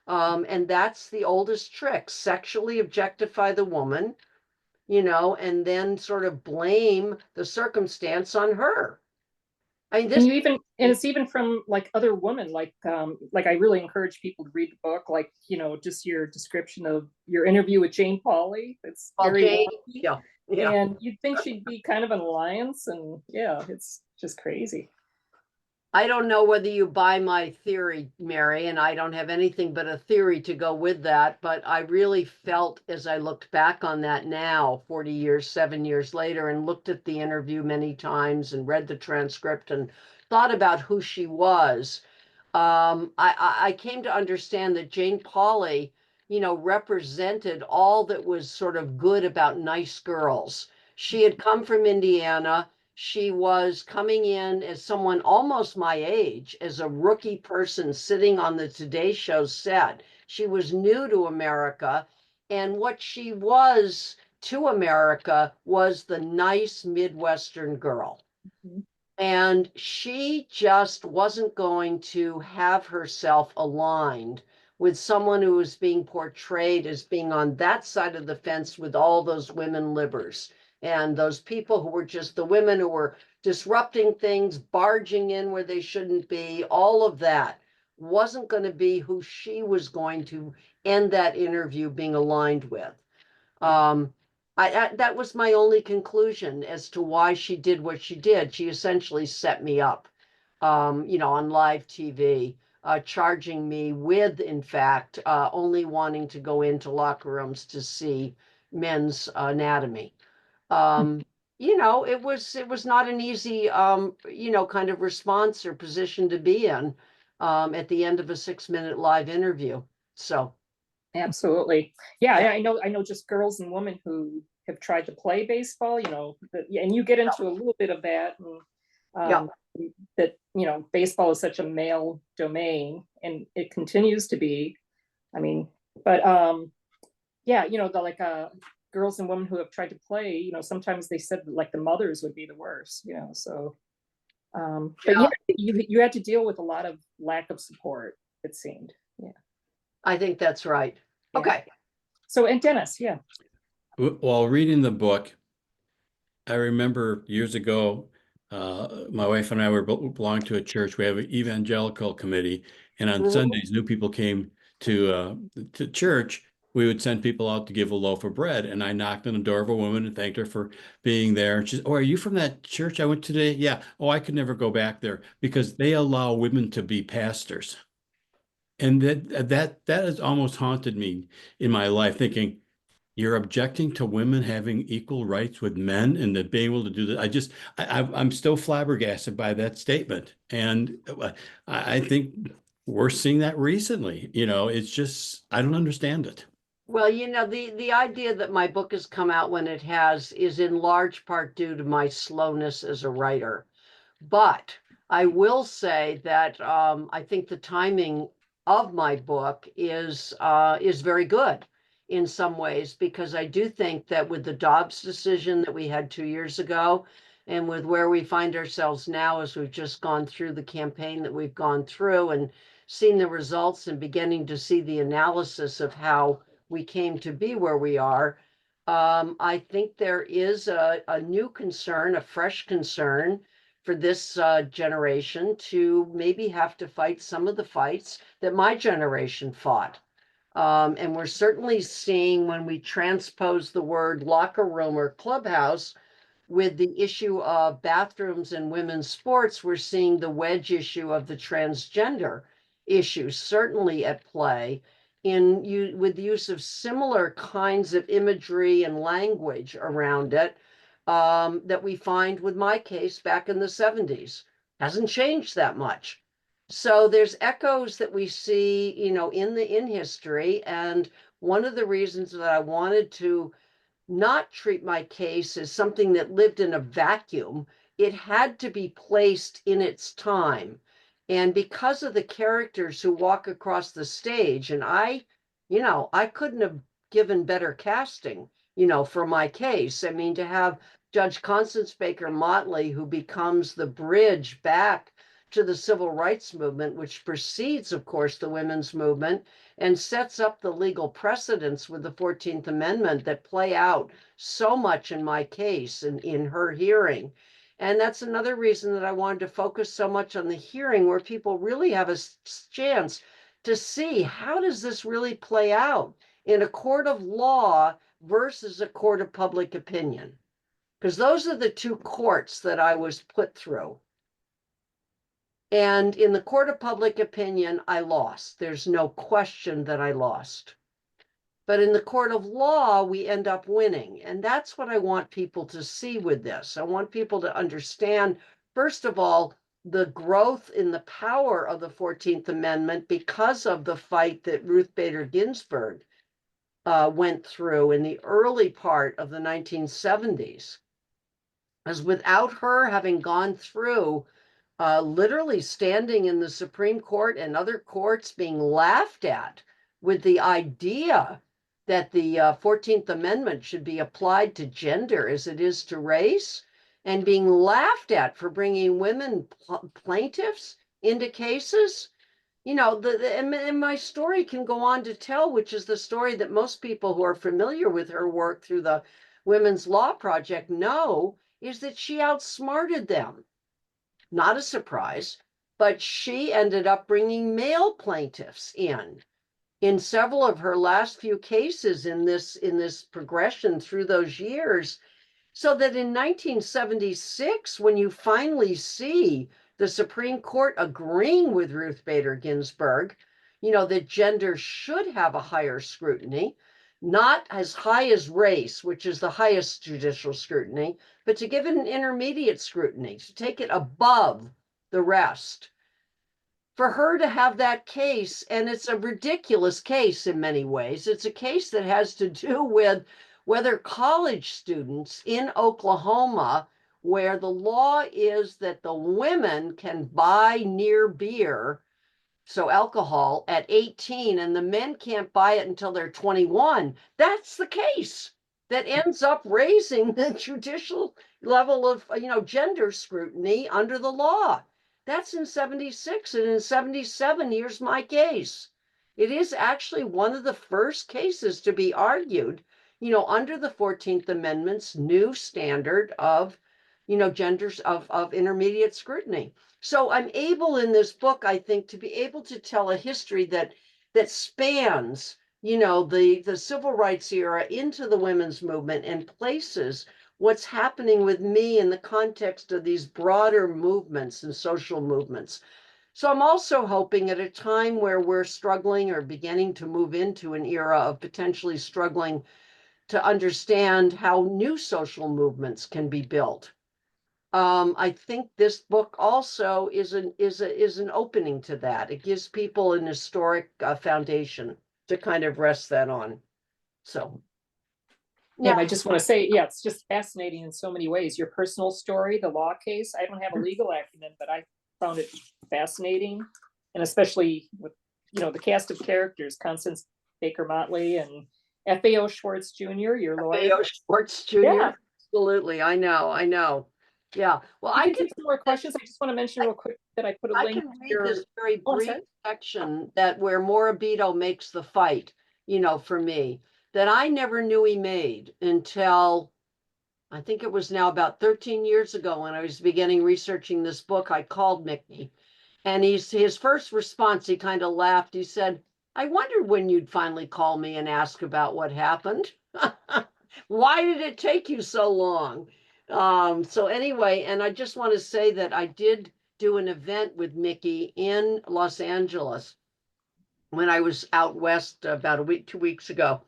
And that's the oldest trick, sexually objectify the woman, you know, and then sort of blame the circumstance on her. I mean, And this, you even, and it's even from like other women, like I really encourage people to read the book, like, you know, just your description of your interview with Jane Pauley. It's well, very Jane, wonky. yeah, yeah. And you'd think she'd be kind of an alliance, and yeah, it's just crazy. I don't know whether you buy my theory, Mary, and I don't have anything but a theory to go with that. But I really felt, as I looked back on that now, 40 years, 7 years later, and looked at the interview many times and read the transcript and thought about who she was, I came to understand that Jane Pauley, you know, represented all that was sort of good about nice girls. She had come from Indiana. She was coming in as someone almost my age, as a rookie person sitting on the Today Show set. She was new to America. And what she was to America was the nice Midwestern girl. Mhm. And she just wasn't going to have herself aligned with someone who was being portrayed as being on that side of the fence with all those women livers and those people who were just the women who were disrupting things, barging in where they shouldn't be. All of that wasn't going to be who she was going to end that interview being aligned with. Um, that was my only conclusion as to why she did what she did. She essentially set me up, you know, on live TV, charging me with, in fact, only wanting to go into locker rooms to see men's anatomy. You know, it was not an easy, you know, kind of response or position to be in, at the end of a 6-minute live interview. So. Absolutely. Yeah, I know just girls and women who have tried to play baseball, you know, and you get into a little bit of that, and Yeah. that, you know, baseball is such a male domain, and it continues to be. I mean, but yeah, you know, the like girls and women who have tried to play, you know, sometimes they said that, like, the mothers would be the worst, you know, so but yeah, you had to deal with a lot of lack of support, it seemed. Yeah. I think that's right. Yeah. Okay. So, and Dennis, yeah. While reading the book, I remember years ago, my wife and I belonged to a church. We have an evangelical committee, and on Sundays, new people came to church. We would send people out to give a loaf of bread, and I knocked on the door of a woman and thanked her for being there. And she said, "Oh, are you from that church I went to today?" "Yeah." "Oh, I could never go back there because they allow women to be pastors." And that has almost haunted me in my life, thinking, you're objecting to women having equal rights with men and that being able to do that. I'm still flabbergasted by that statement. And I think we're seeing that recently. You know, it's just, I don't understand it. Well, you know, the idea that my book has come out when it has is in large part due to my slowness as a writer. But I will say that I think the timing of my book is very good in some ways, because I do think that with the Dobbs decision that we had 2 years ago, and with where we find ourselves now as we've just gone through the campaign that we've gone through and seen the results and beginning to see the analysis of how we came to be where we are, I think there is a new concern, a fresh concern for this generation to maybe have to fight some of the fights that my generation fought. And we're certainly seeing, when we transpose the word locker room or clubhouse with the issue of bathrooms and women's sports, we're seeing the wedge issue of the transgender issue certainly at play with the use of similar kinds of imagery and language around it, that we find with my case back in the 70s. Hasn't changed that much. So there's echoes that we see, you know, in history. And one of the reasons that I wanted to not treat my case as something that lived in a vacuum, it had to be placed in its time. And because of the characters who walk across the stage, and I couldn't have given better casting for my case. I mean, to have Judge Constance Baker Motley, who becomes the bridge back to the civil rights movement, which precedes, of course, the women's movement, and sets up the legal precedents with the 14th Amendment that play out so much in my case and in her hearing. And that's another reason that I wanted to focus so much on the hearing, where people really have a chance to see, how does this really play out in a court of law versus a court of public opinion? Because those are the two courts that I was put through. And in the court of public opinion, I lost. There's no question that I lost. But in the court of law, we end up winning. And that's what I want people to see with this. I want people to understand, first of all, the growth in the power of the 14th Amendment because of the fight that Ruth Bader Ginsburg went through in the early part of the 1970s. As without her having gone through literally standing in the Supreme Court and other courts being laughed at with the idea that the 14th Amendment should be applied to gender as it is to race, and being laughed at for bringing women plaintiffs into cases. And my story can go on to tell, which is the story that most people who are familiar with her work through the Women's Law Project know, is that she outsmarted them. Not a surprise, but she ended up bringing male plaintiffs in several of her last few cases in this progression through those years, so that in 1976, when you finally see the Supreme Court agreeing with Ruth Bader Ginsburg, that gender should have a higher scrutiny, not as high as race, which is the highest judicial scrutiny, but to give it an intermediate scrutiny, to take it above the rest. For her to have that case, and it's a ridiculous case in many ways, it's a case that has to do with whether college students in Oklahoma, where the law is that the women can buy near beer, so alcohol, at 18, and the men can't buy it until they're 21. That's the case that ends up raising the judicial level of, gender scrutiny under the law. That's in 76, and in 77, here's my case. It is actually one of the first cases to be argued, under the 14th Amendment's new standard of, genders of intermediate scrutiny. So I'm able in this book, I think, to be able to tell a history that spans, the civil rights era into the women's movement, and places what's happening with me in the context of these broader movements and social movements. So I'm also hoping, at a time where we're struggling or beginning to move into an era of potentially struggling to understand how new social movements can be built. I think this book also is an opening to that. It gives people an historic foundation to kind of rest that on. So, Yeah, I just want to say, yeah, it's just fascinating in so many ways. Your personal story, the law case. I don't have a legal acumen, but I found it fascinating, and especially with the cast of characters: Constance Baker Motley and FAO Schwartz Jr., your lawyer. FAO Schwartz Jr. Yeah. Absolutely, I know. Yeah. Well, I can some more questions. I just want to mention real quick that I put a link. I can read this very brief section that where Morabito makes the fight, for me, that I never knew he made until I think it was now about 13 years ago, when I was beginning researching this book. I called Mickey, and his first response, he kind of laughed. He said, "I wondered when you'd finally call me and ask about what happened. Why did it take you so long?" So anyway, and I just want to say that I did do an event with Mickey in Los Angeles when I was out west about 2 weeks ago.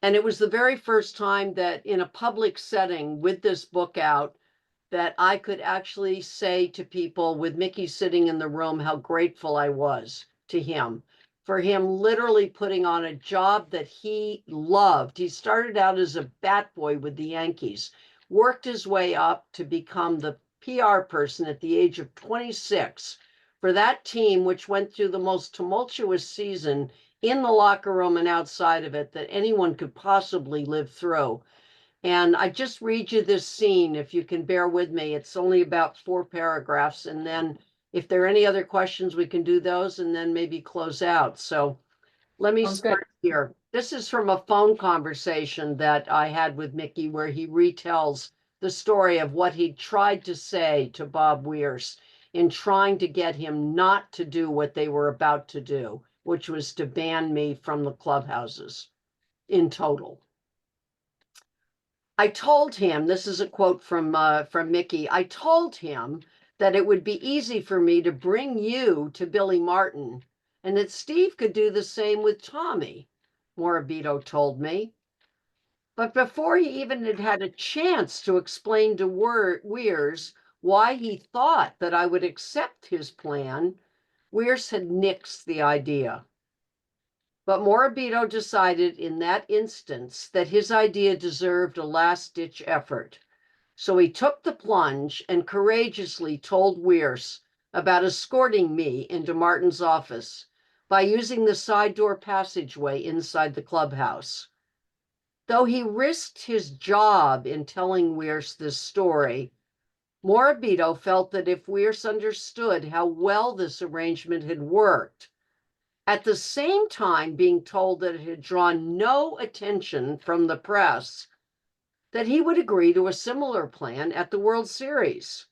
And it was the very first time that in a public setting with this book out, that I could actually say to people, with Mickey sitting in the room, how grateful I was to him for him literally putting on a job that he loved. He started out as a bat boy with the Yankees, worked his way up to become the PR person at the age of 26 for that team, which went through the most tumultuous season in the locker room and outside of it that anyone could possibly live through. And I just read you this scene, if you can bear with me. It's only about 4 paragraphs. And then if there are any other questions, we can do those and then maybe close out. So let me Sounds good. start here. This is from a phone conversation that I had with Mickey where he retells the story of what he tried to say to Bob Weir's in trying to get him not to do what they were about to do, which was to ban me from the clubhouses in total. I told him, this is a quote from Mickey, I told him that it would be easy for me to bring you to Billy Martin and that Steve could do the same with Tommy, Morabito told me. But before he even had a chance to explain to Weirs why he thought that I would accept his plan, Weirs had nixed the idea. But Morabito decided in that instance that his idea deserved a last-ditch effort. So he took the plunge and courageously told Weirs about escorting me into Martin's office by using the side door passageway inside the clubhouse. Though he risked his job in telling Weirs this story, Morabito felt that if Weirs understood how well this arrangement had worked, at the same time being told that it had drawn no attention from the press, that he would agree to a similar plan at the World Series.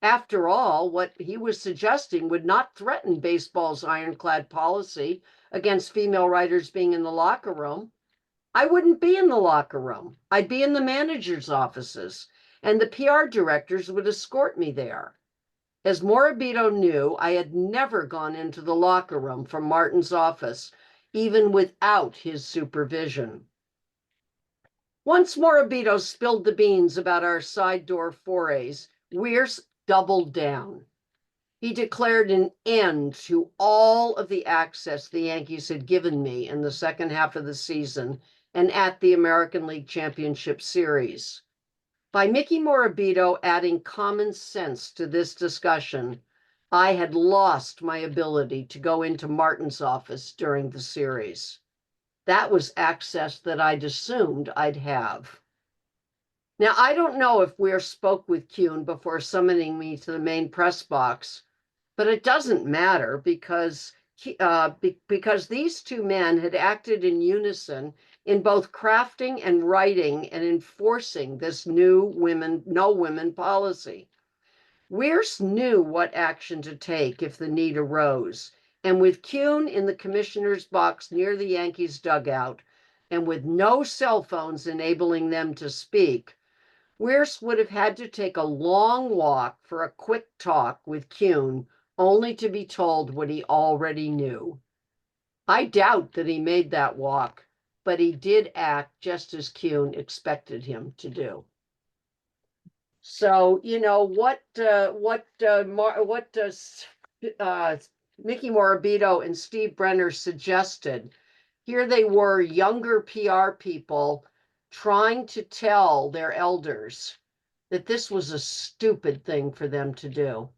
After all, what he was suggesting would not threaten baseball's ironclad policy against female writers being in the locker room. I wouldn't be in the locker room. I'd be in the manager's offices, and the PR directors would escort me there. As Morabito knew, I had never gone into the locker room from Martin's office, even without his supervision. Once Morabito spilled the beans about our side door forays, Weirs doubled down. He declared an end to all of the access the Yankees had given me in the second half of the season and at the American League Championship Series. By Mickey Morabito adding common sense to this discussion, I had lost my ability to go into Martin's office during the series. That was access that I'd assumed I'd have. Now, I don't know if Weir spoke with Kuhn before summoning me to the main press box, but it doesn't matter because these two men had acted in unison in both crafting and writing and enforcing this new no women policy. Weirs knew what action to take if the need arose, and with Kuhn in the commissioner's box near the Yankees dugout, and with no cell phones enabling them to speak, Weirs would have had to take a long walk for a quick talk with Kuhn, only to be told what he already knew. I doubt that he made that walk, but he did act just as Kuhn expected him to do. So, you know, what Mickey Morabito and Steve Brenner suggested, here they were, younger PR people trying to tell their elders that this was a stupid thing for them to do,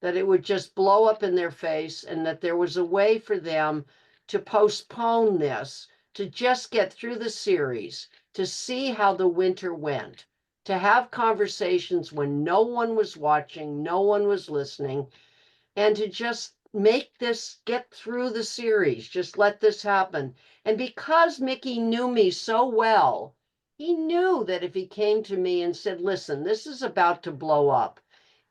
that it would just blow up in their face, and that there was a way for them to postpone this, to just get through the series, to see how the winter went, to have conversations when no one was watching, no one was listening, and to just make this, get through the series, just let this happen. And because Mickey knew me so well, he knew that if he came to me and said, listen, this is about to blow up.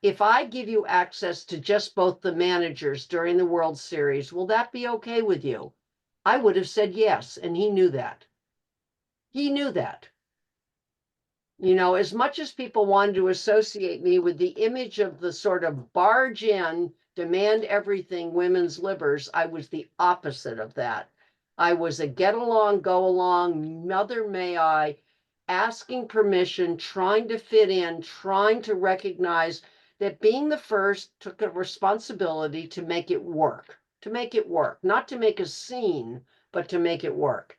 If I give you access to just both the managers during the World Series, will that be okay with you? I would have said yes, and he knew that. He knew that. You know, as much as people wanted to associate me with the image of the sort of barge in, demand everything women's livers, I was the opposite of that. I was a get along, go along, mother may I, asking permission, trying to fit in, trying to recognize that being the first took a responsibility to make it work, not to make a scene, but to make it work.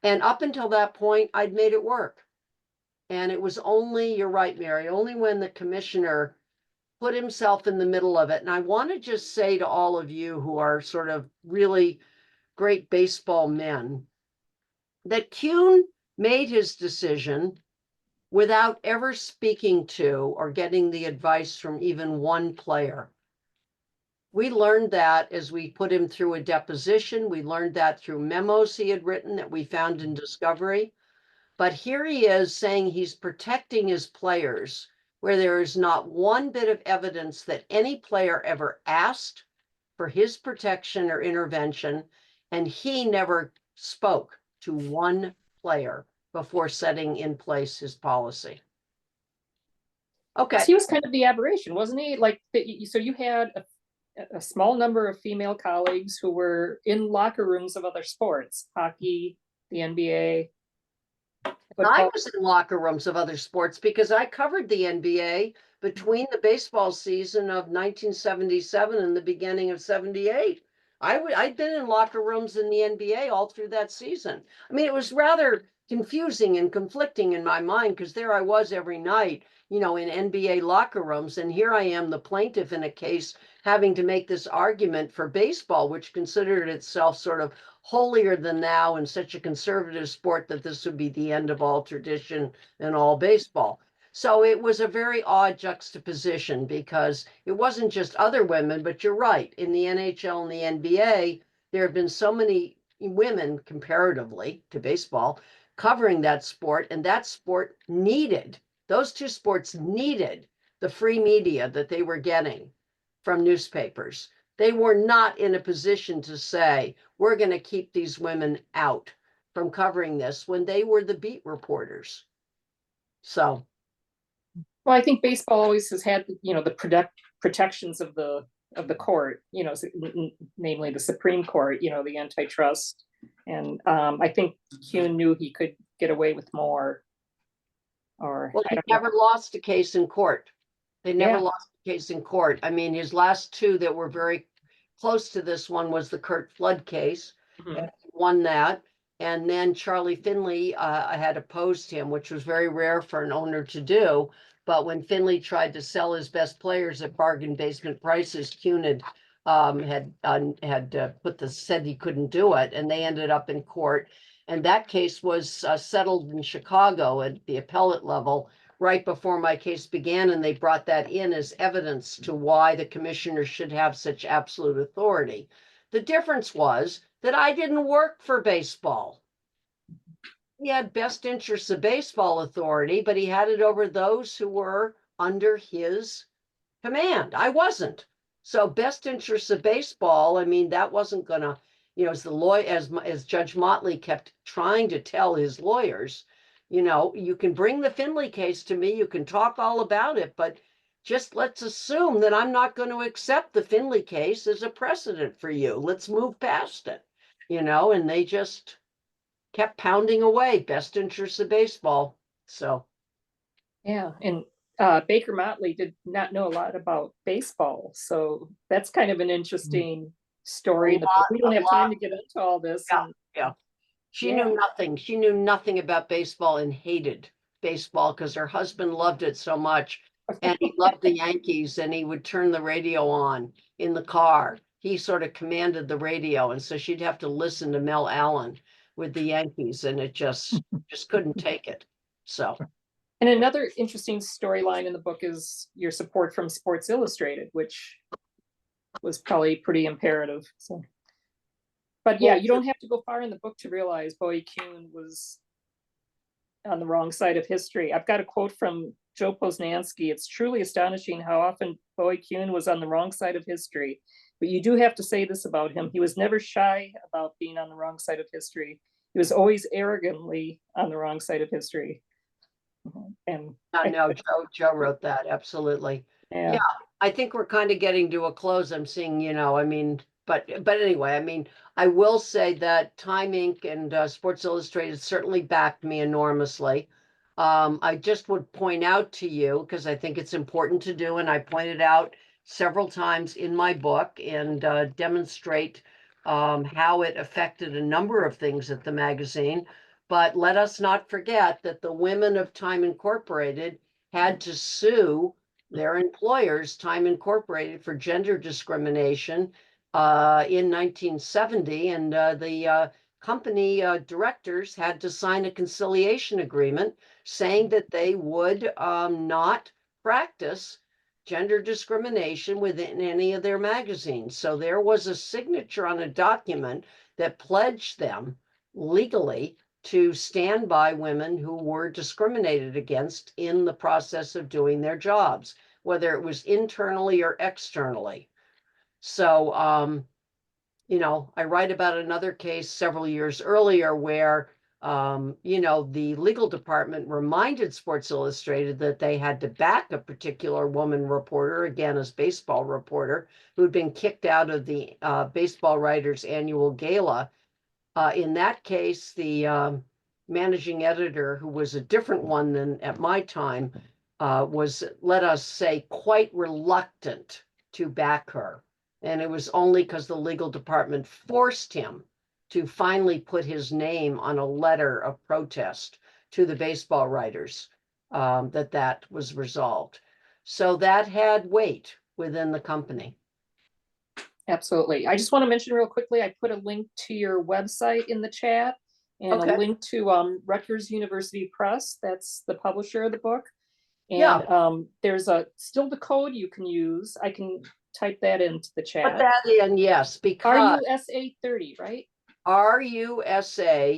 And up until that point, I'd made it work. And it was only, you're right, Mary, only when the commissioner put himself in the middle of it. And I want to just say to all of you who are sort of really great baseball men, that Kuhn made his decision without ever speaking to or getting the advice from even one player. We learned that as we put him through a deposition. We learned that through memos he had written that we found in Discovery. But here he is saying he's protecting his players, where there is not one bit of evidence that any player ever asked for his protection or intervention, and he never spoke to one player before setting in place his policy. Okay. He was kind of the aberration, wasn't he? Like, so you had a small number of female colleagues who were in locker rooms of other sports, hockey, the NBA. I was in locker rooms of other sports because I covered the NBA between the baseball season of 1977 and the beginning of 78. I'd been in locker rooms in the NBA all through that season. I mean, it was rather confusing and conflicting in my mind because there I was every night, in NBA locker rooms. And here I am, the plaintiff in a case, having to make this argument for baseball, which considered itself sort of holier than thou and such a conservative sport that this would be the end of all tradition and all baseball. So it was a very odd juxtaposition because it wasn't just other women, but you're right. In the NHL and the NBA, there have been so many women comparatively to baseball covering that sport, and that sport those two sports needed the free media that they were getting from newspapers. They were not in a position to say, we're going to keep these women out from covering this when they were the beat reporters. So. Well, I think baseball always has had, the protections of the court, namely the Supreme Court, the antitrust. And I think Kuhn knew he could get away with more. Well, he never lost a case in court. They never lost a case in court. I mean, his last two that were very close to this one was the Kurt Flood case. Mm-hmm. Won that. And then Charlie Finley had opposed him, which was very rare for an owner to do. But when Finley tried to sell his best players at bargain basement prices, Kuhn said he couldn't do it, and they ended up in court. And that case was settled in Chicago at the appellate level right before my case began, and they brought that in as evidence to why the commissioner should have such absolute authority. The difference was that I didn't work for baseball. He had best interests of baseball authority, but he had it over those who were under his command. I wasn't. So best interests of baseball, I mean, that wasn't gonna, as the lawyer, as Judge Motley kept trying to tell his lawyers, you can bring the Finley case to me, you can talk all about it, but just let's assume that I'm not going to accept the Finley case as a precedent for you. Let's move past it, and they just kept pounding away, best interests of baseball. So. Yeah. And Baker Motley did not know a lot about baseball. So that's kind of an interesting story. We don't have time to get into all this. Yeah. She knew nothing. She knew nothing about baseball and hated baseball because her husband loved it so much. And he loved the Yankees, and he would turn the radio on in the car. He sort of commanded the radio. And so she'd have to listen to Mel Allen with the Yankees, and it just couldn't take it. So. And another interesting storyline in the book is your support from Sports Illustrated, which was probably pretty imperative. So. But yeah, you don't have to go far in the book to realize Bowie Kuhn was on the wrong side of history. I've got a quote from Joe Posnanski. It's truly astonishing how often Bowie Kuhn was on the wrong side of history. But you do have to say this about him. He was never shy about being on the wrong side of history. He was always arrogantly on the wrong side of history. And no, Joe wrote that. Absolutely. Yeah. I think we're kind of getting to a close. I'm seeing, but anyway, I will say that Time Inc. and Sports Illustrated certainly backed me enormously. I just would point out to you, because I think it's important to do, and I pointed out several times in my book and demonstrate how it affected a number of things at the magazine. But let us not forget that the women of Time Incorporated had to sue their employers, Time Incorporated, for gender discrimination in 1970. And the company directors had to sign a conciliation agreement saying that they would not practice gender discrimination within any of their magazines. So there was a signature on a document that pledged them legally to stand by women who were discriminated against in the process of doing their jobs, whether it was internally or externally. So, you know, I write about another case several years earlier where, you know, the legal department reminded Sports Illustrated that they had to back a particular woman reporter, again, as baseball reporter, who'd been kicked out of the Baseball Writers Annual Gala. In that case, the managing editor, who was a different one than at my time, was, let us say, quite reluctant to back her. And it was only because the legal department forced him to finally put his name on a letter of protest to the baseball writers that was resolved. So that had weight within the company. Absolutely. I just want to mention real quickly, I put a link to your website in the chat and Okay. a link to Rutgers University Press. That's the publisher of the book. And Yeah. there's still the code you can use. I can type that into the Put chat. that in, yes, because RUSA 30, right? RUSA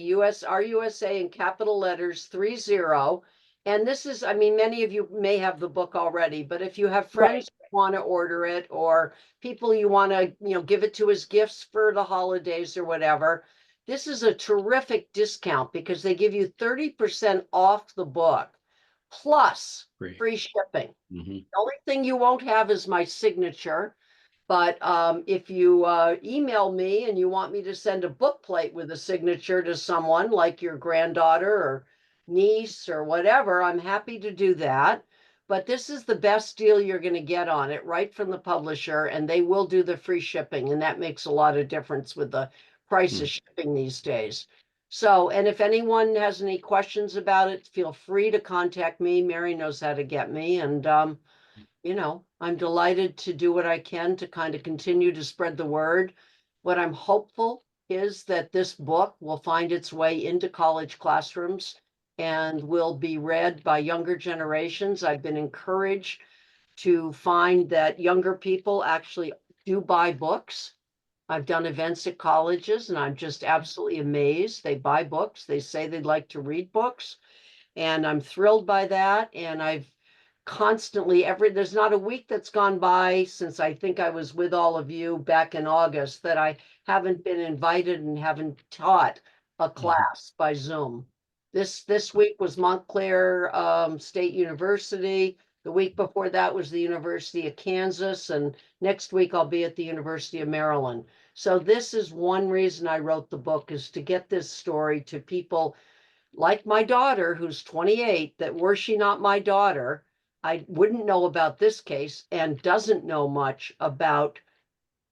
in capital letters 30. And this is, I mean, many of you may have the book already, but if you have friends who want to order it, or people you want to, you know, give it to as gifts for the holidays or whatever, this is a terrific discount because they give you 30% off the book plus free shipping. Mhm. The only thing you won't have is my signature. But if you email me and you want me to send a book plate with a signature to someone like your granddaughter or niece or whatever, I'm happy to do that. But this is the best deal you're going to get on it right from the publisher, and they will do the free shipping. And that makes a lot of difference with the price of shipping these days. So, and if anyone has any questions about it, feel free to contact me. Mary knows how to get me. And you know, I'm delighted to do what I can to kind of continue to spread the word. What I'm hopeful is that this book will find its way into college classrooms and will be read by younger generations. I've been encouraged to find that younger people actually do buy books. I've done events at colleges and I'm just absolutely amazed. They buy books, they say they'd like to read books, and I'm thrilled by that. And I've constantly, there's not a week that's gone by since I think I was with all of you back in August that I haven't been invited and haven't taught a class by Zoom. This week was Montclair State University. The week before that was the University of Kansas, and next week I'll be at the University of Maryland. So this is one reason I wrote the book, is to get this story to people like my daughter, who's 28, that were she not my daughter, I wouldn't know about this case and doesn't know much about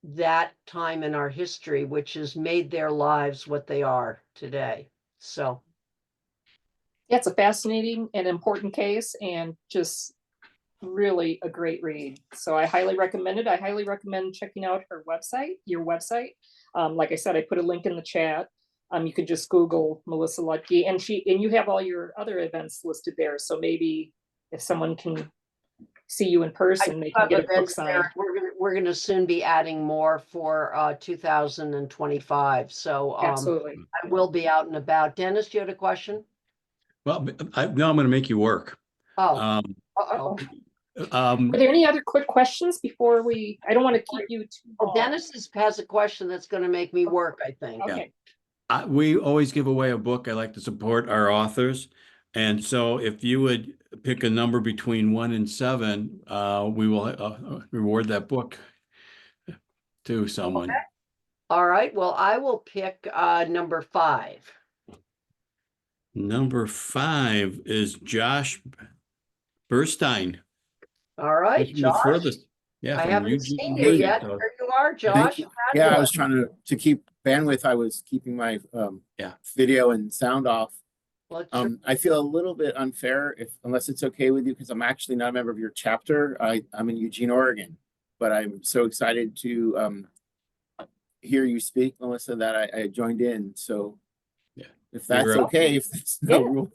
that time in our history, which has made their lives what they are today. So Yeah, it's a fascinating and important case and just really a great read. So I highly recommend it. I highly recommend checking out her website, your website. Like I said, I put a link in the chat. You could just Google Melissa Ludtke, and you have all your other events listed there. So maybe if someone can see you in person, they can get a book signed. we're gonna soon be adding more for 2025. So Absolutely. I will be out and about. Dennis, you had a question? Well, now I'm going to make you work. Oh, Are there any other quick questions before I don't want to keep you too long. Dennis has a question that's going to make me work, I think. Okay. We always give away a book. I like to support our authors. And so if you would pick a number between 1 and 7, we will reward that book to someone. Okay. All right. Well, I will pick number 5. Number 5 is Josh Burstein. All right, The Josh. furthest, yeah, I from haven't Eugene, seen you yet. so- There you are, Thank Josh. you. Yeah, I was trying to keep bandwidth. I was keeping my video and sound off. I feel a little bit unfair, unless it's okay with you, because I'm actually not a member of your chapter. I'm in Eugene, Oregon, but I'm so excited to hear you speak, Melissa, that I joined in. So Yeah. if that's You're okay, if there's no Yeah. rule.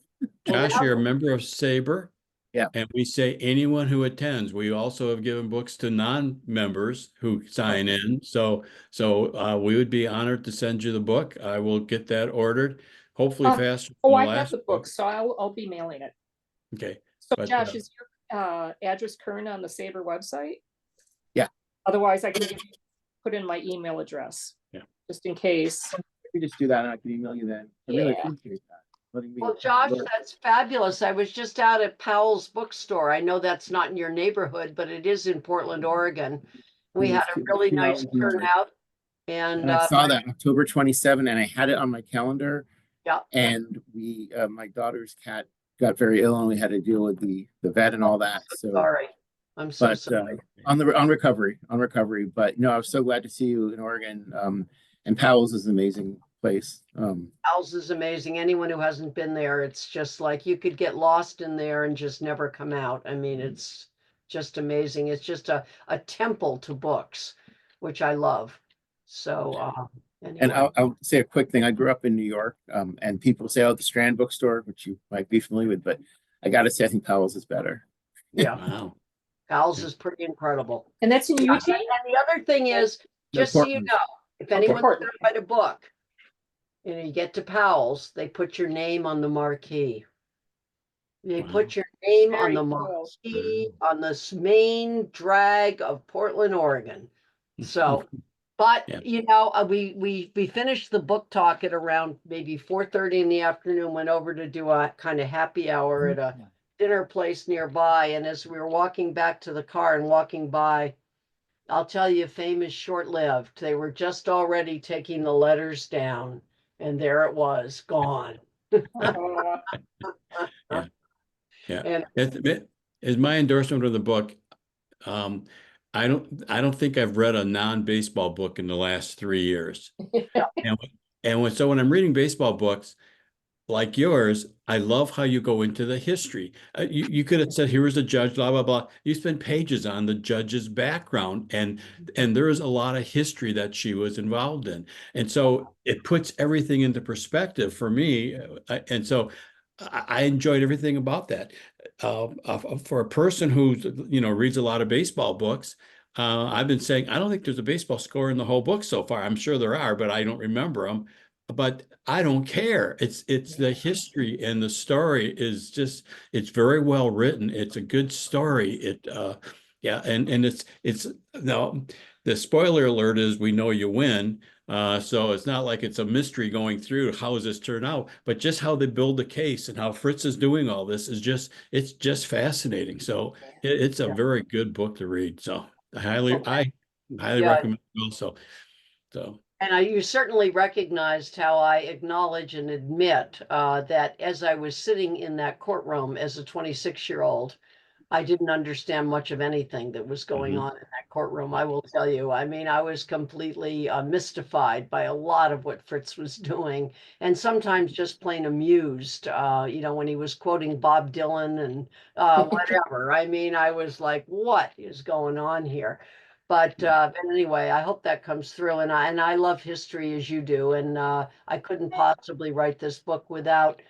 Josh, you're a member of SABR. Yeah. And we say anyone who attends. We also have given books to non-members who sign in. So we would be honored to send you the book. I will get that ordered, hopefully faster Oh, than the I have last the book, so I'll be mailing it. Okay. So But, Josh, is your address current on the SABR website? Yeah. Otherwise, I can put in my email address. Yeah. Just in case. You just do that and I can email you then. I really Yeah. appreciate that. Letting me Well, Josh, look. that's fabulous. I was just out at Powell's bookstore. I know that's not in your neighborhood, but it is in Portland, Oregon. We had a really nice turnout. And I saw that October 27, and I had it on my calendar. yeah, And we, my daughter's cat got very ill, and we had to deal with the vet and all that. So, sorry. I'm so but sorry. on recovery. But no, I was so glad to see you in Oregon. And Powell's is an amazing place. Powell's is amazing. Anyone who hasn't been there, it's just like you could get lost in there and just never come out. I mean, it's just amazing. It's just a temple to books, which I love. So And anyway. I'll say a quick thing. I grew up in New York, and people say, "Oh, the Strand bookstore," which you might be familiar with, but I got to say, I think Powell's is better. Yeah, wow. Powell's is pretty incredible. And that's in Yeah, Eugene? and the other thing is, just so you Portland. know, if anyone's going Portland. to write a book, you get to Powell's, they put your name on the marquee. They Wow. put your name on Very the cool. marquee on this main drag of Portland, Oregon. So, but Yeah. you know, we finished the book talk at around maybe 4:30 in the afternoon. Went over to do a kind of happy hour at a dinner place nearby. And as we were walking back to the car and walking by, I'll tell you, fame is short-lived. They were just already taking the letters down, and there it was, gone. Uh, Yeah. Yeah. And As my endorsement of the book, I don't think I've read a non-baseball book in the last 3 years. So when I'm reading baseball books like yours, I love how you go into the history. You could have said, here was a judge, blah, blah, blah. You spend pages on the judge's background, and there is a lot of history that she was involved in. And so it puts everything into perspective for me. And so I enjoyed everything about that. For a person who, reads a lot of baseball books, I've been saying, I don't think there's a baseball score in the whole book so far. I'm sure there are, but I don't remember them. But I don't care. It's the history, and the story is just, it's very well written. It's a good story. And it's no, the spoiler alert is we know you win. So it's not like it's a mystery going through how does this turn out, but just how they build the case and how Fritz is doing all this is it's just fascinating. So it's a very good book to read. So I highly recommend it also. So. And you certainly recognized how I acknowledge and admit that as I was sitting in that courtroom as a 26-year-old, I didn't understand much of anything that was going on in that courtroom. I will tell you. I mean, I was completely mystified by a lot of what Fritz was doing, and sometimes just plain amused. When he was quoting Bob Dylan and whatever. I mean, I was like, "What is going on here?" But anyway, I hope that comes through. And I love history as you do, and I couldn't possibly write this book without.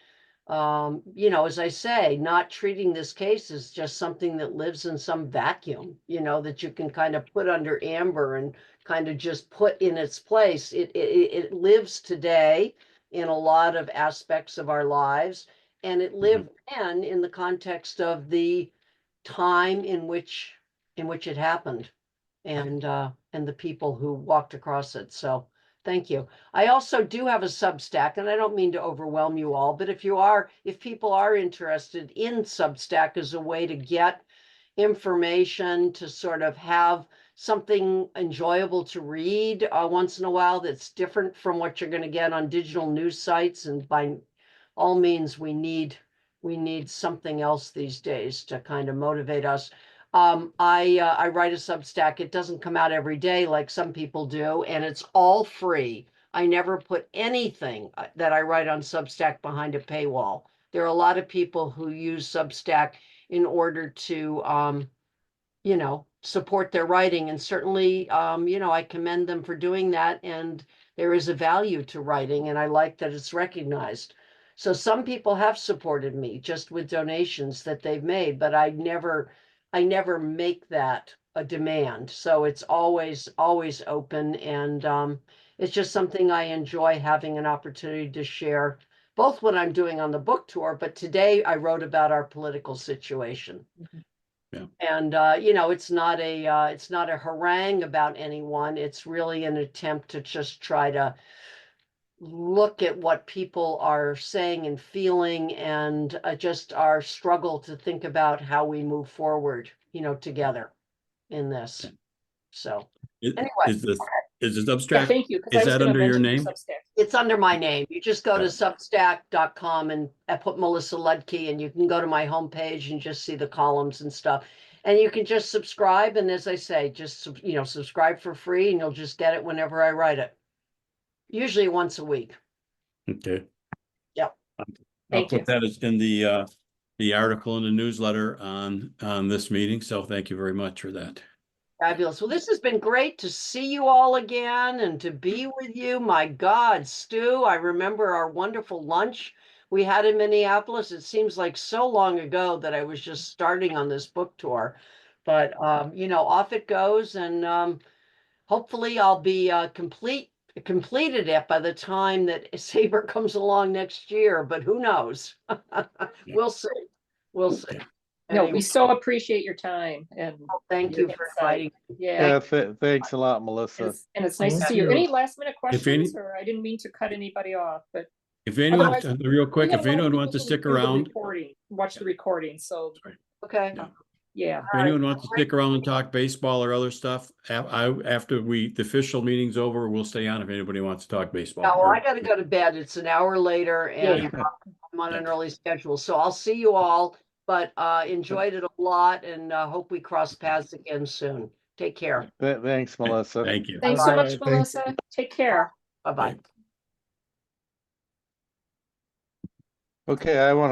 As I say, not treating this case as just something that lives in some vacuum, that you can kind of put under amber and kind of just put in its place. It lives today in a lot of aspects of our lives, and it lived then in the context of the time in which it happened, and the people who walked across it. So thank you. I also do have a Substack, and I don't mean to overwhelm you all, but if people are interested in Substack as a way to get information, to sort of have something enjoyable to read once in a while that's different from what you're going to get on digital news sites, and by all means, we need something else these days to kind of motivate us. I write a Substack. It doesn't come out every day like some people do, and it's all free. I never put anything that I write on Substack behind a paywall. There are a lot of people who use Substack in order to, support their writing. And certainly, you know, I commend them for doing that. And there is a value to writing, and I like that it's recognized. So some people have supported me just with donations that they've made, but I never make that a demand. So it's always open, and it's just something I enjoy, having an opportunity to share both what I'm doing on the book tour, but today I wrote about our political situation. Yeah. And you know, it's not a harangue about anyone. It's really an attempt to just try to look at what people are saying and feeling, and just our struggle to think about how we move forward, you know, together in this. So anyway, Is this Yeah, Substack? thank you. 'Cause I Is was that gonna under your mention name? Substack. it's under my name. You just go to Yeah. substack.com and I put Melissa Ludtke, and you can go to my homepage and just see the columns and stuff. And you can just subscribe. And as I say, just, you know, subscribe for free, and you'll just get it whenever I write it. Usually once a week. Okay. Yep. I'll Thank you. put that as in the article in the newsletter on this meeting. So thank you very much for that. Fabulous. Well, this has been great to see you all again and to be with you. My God, Stu, I remember our wonderful lunch we had in Minneapolis. It seems like so long ago that I was just starting on this book tour. But you know, off it goes, and hopefully I'll be completed it by the time that SABR comes along next year, but who knows? We'll see. We'll see. No, Anyway, we so appreciate your time and thank your you for insight. inviting. Yeah, Thanks a lot, Melissa. and it's nice to Thank see you. you. Any last minute any- questions, or I didn't mean to cut anybody off, but If anyone, Otherwise, real quick, we have if a lot of anyone wants to people who stick do the around, recording, watch the recording, so, Okay. Yeah. yeah. if anyone wants to stick around and talk baseball or other stuff, after the official meeting's over, we'll stay on if anybody wants to talk baseball. Yeah, well, I gotta go to bed. It's an hour later, and Yeah. I'm on an Yeah. early schedule, so I'll see you all. But enjoyed it a lot, and hope we cross paths again soon. Take care. Thanks, Melissa. Thank you. Thanks so Bye-bye. much, Thank you. Melissa. Take care. Bye-bye. Okay, I want to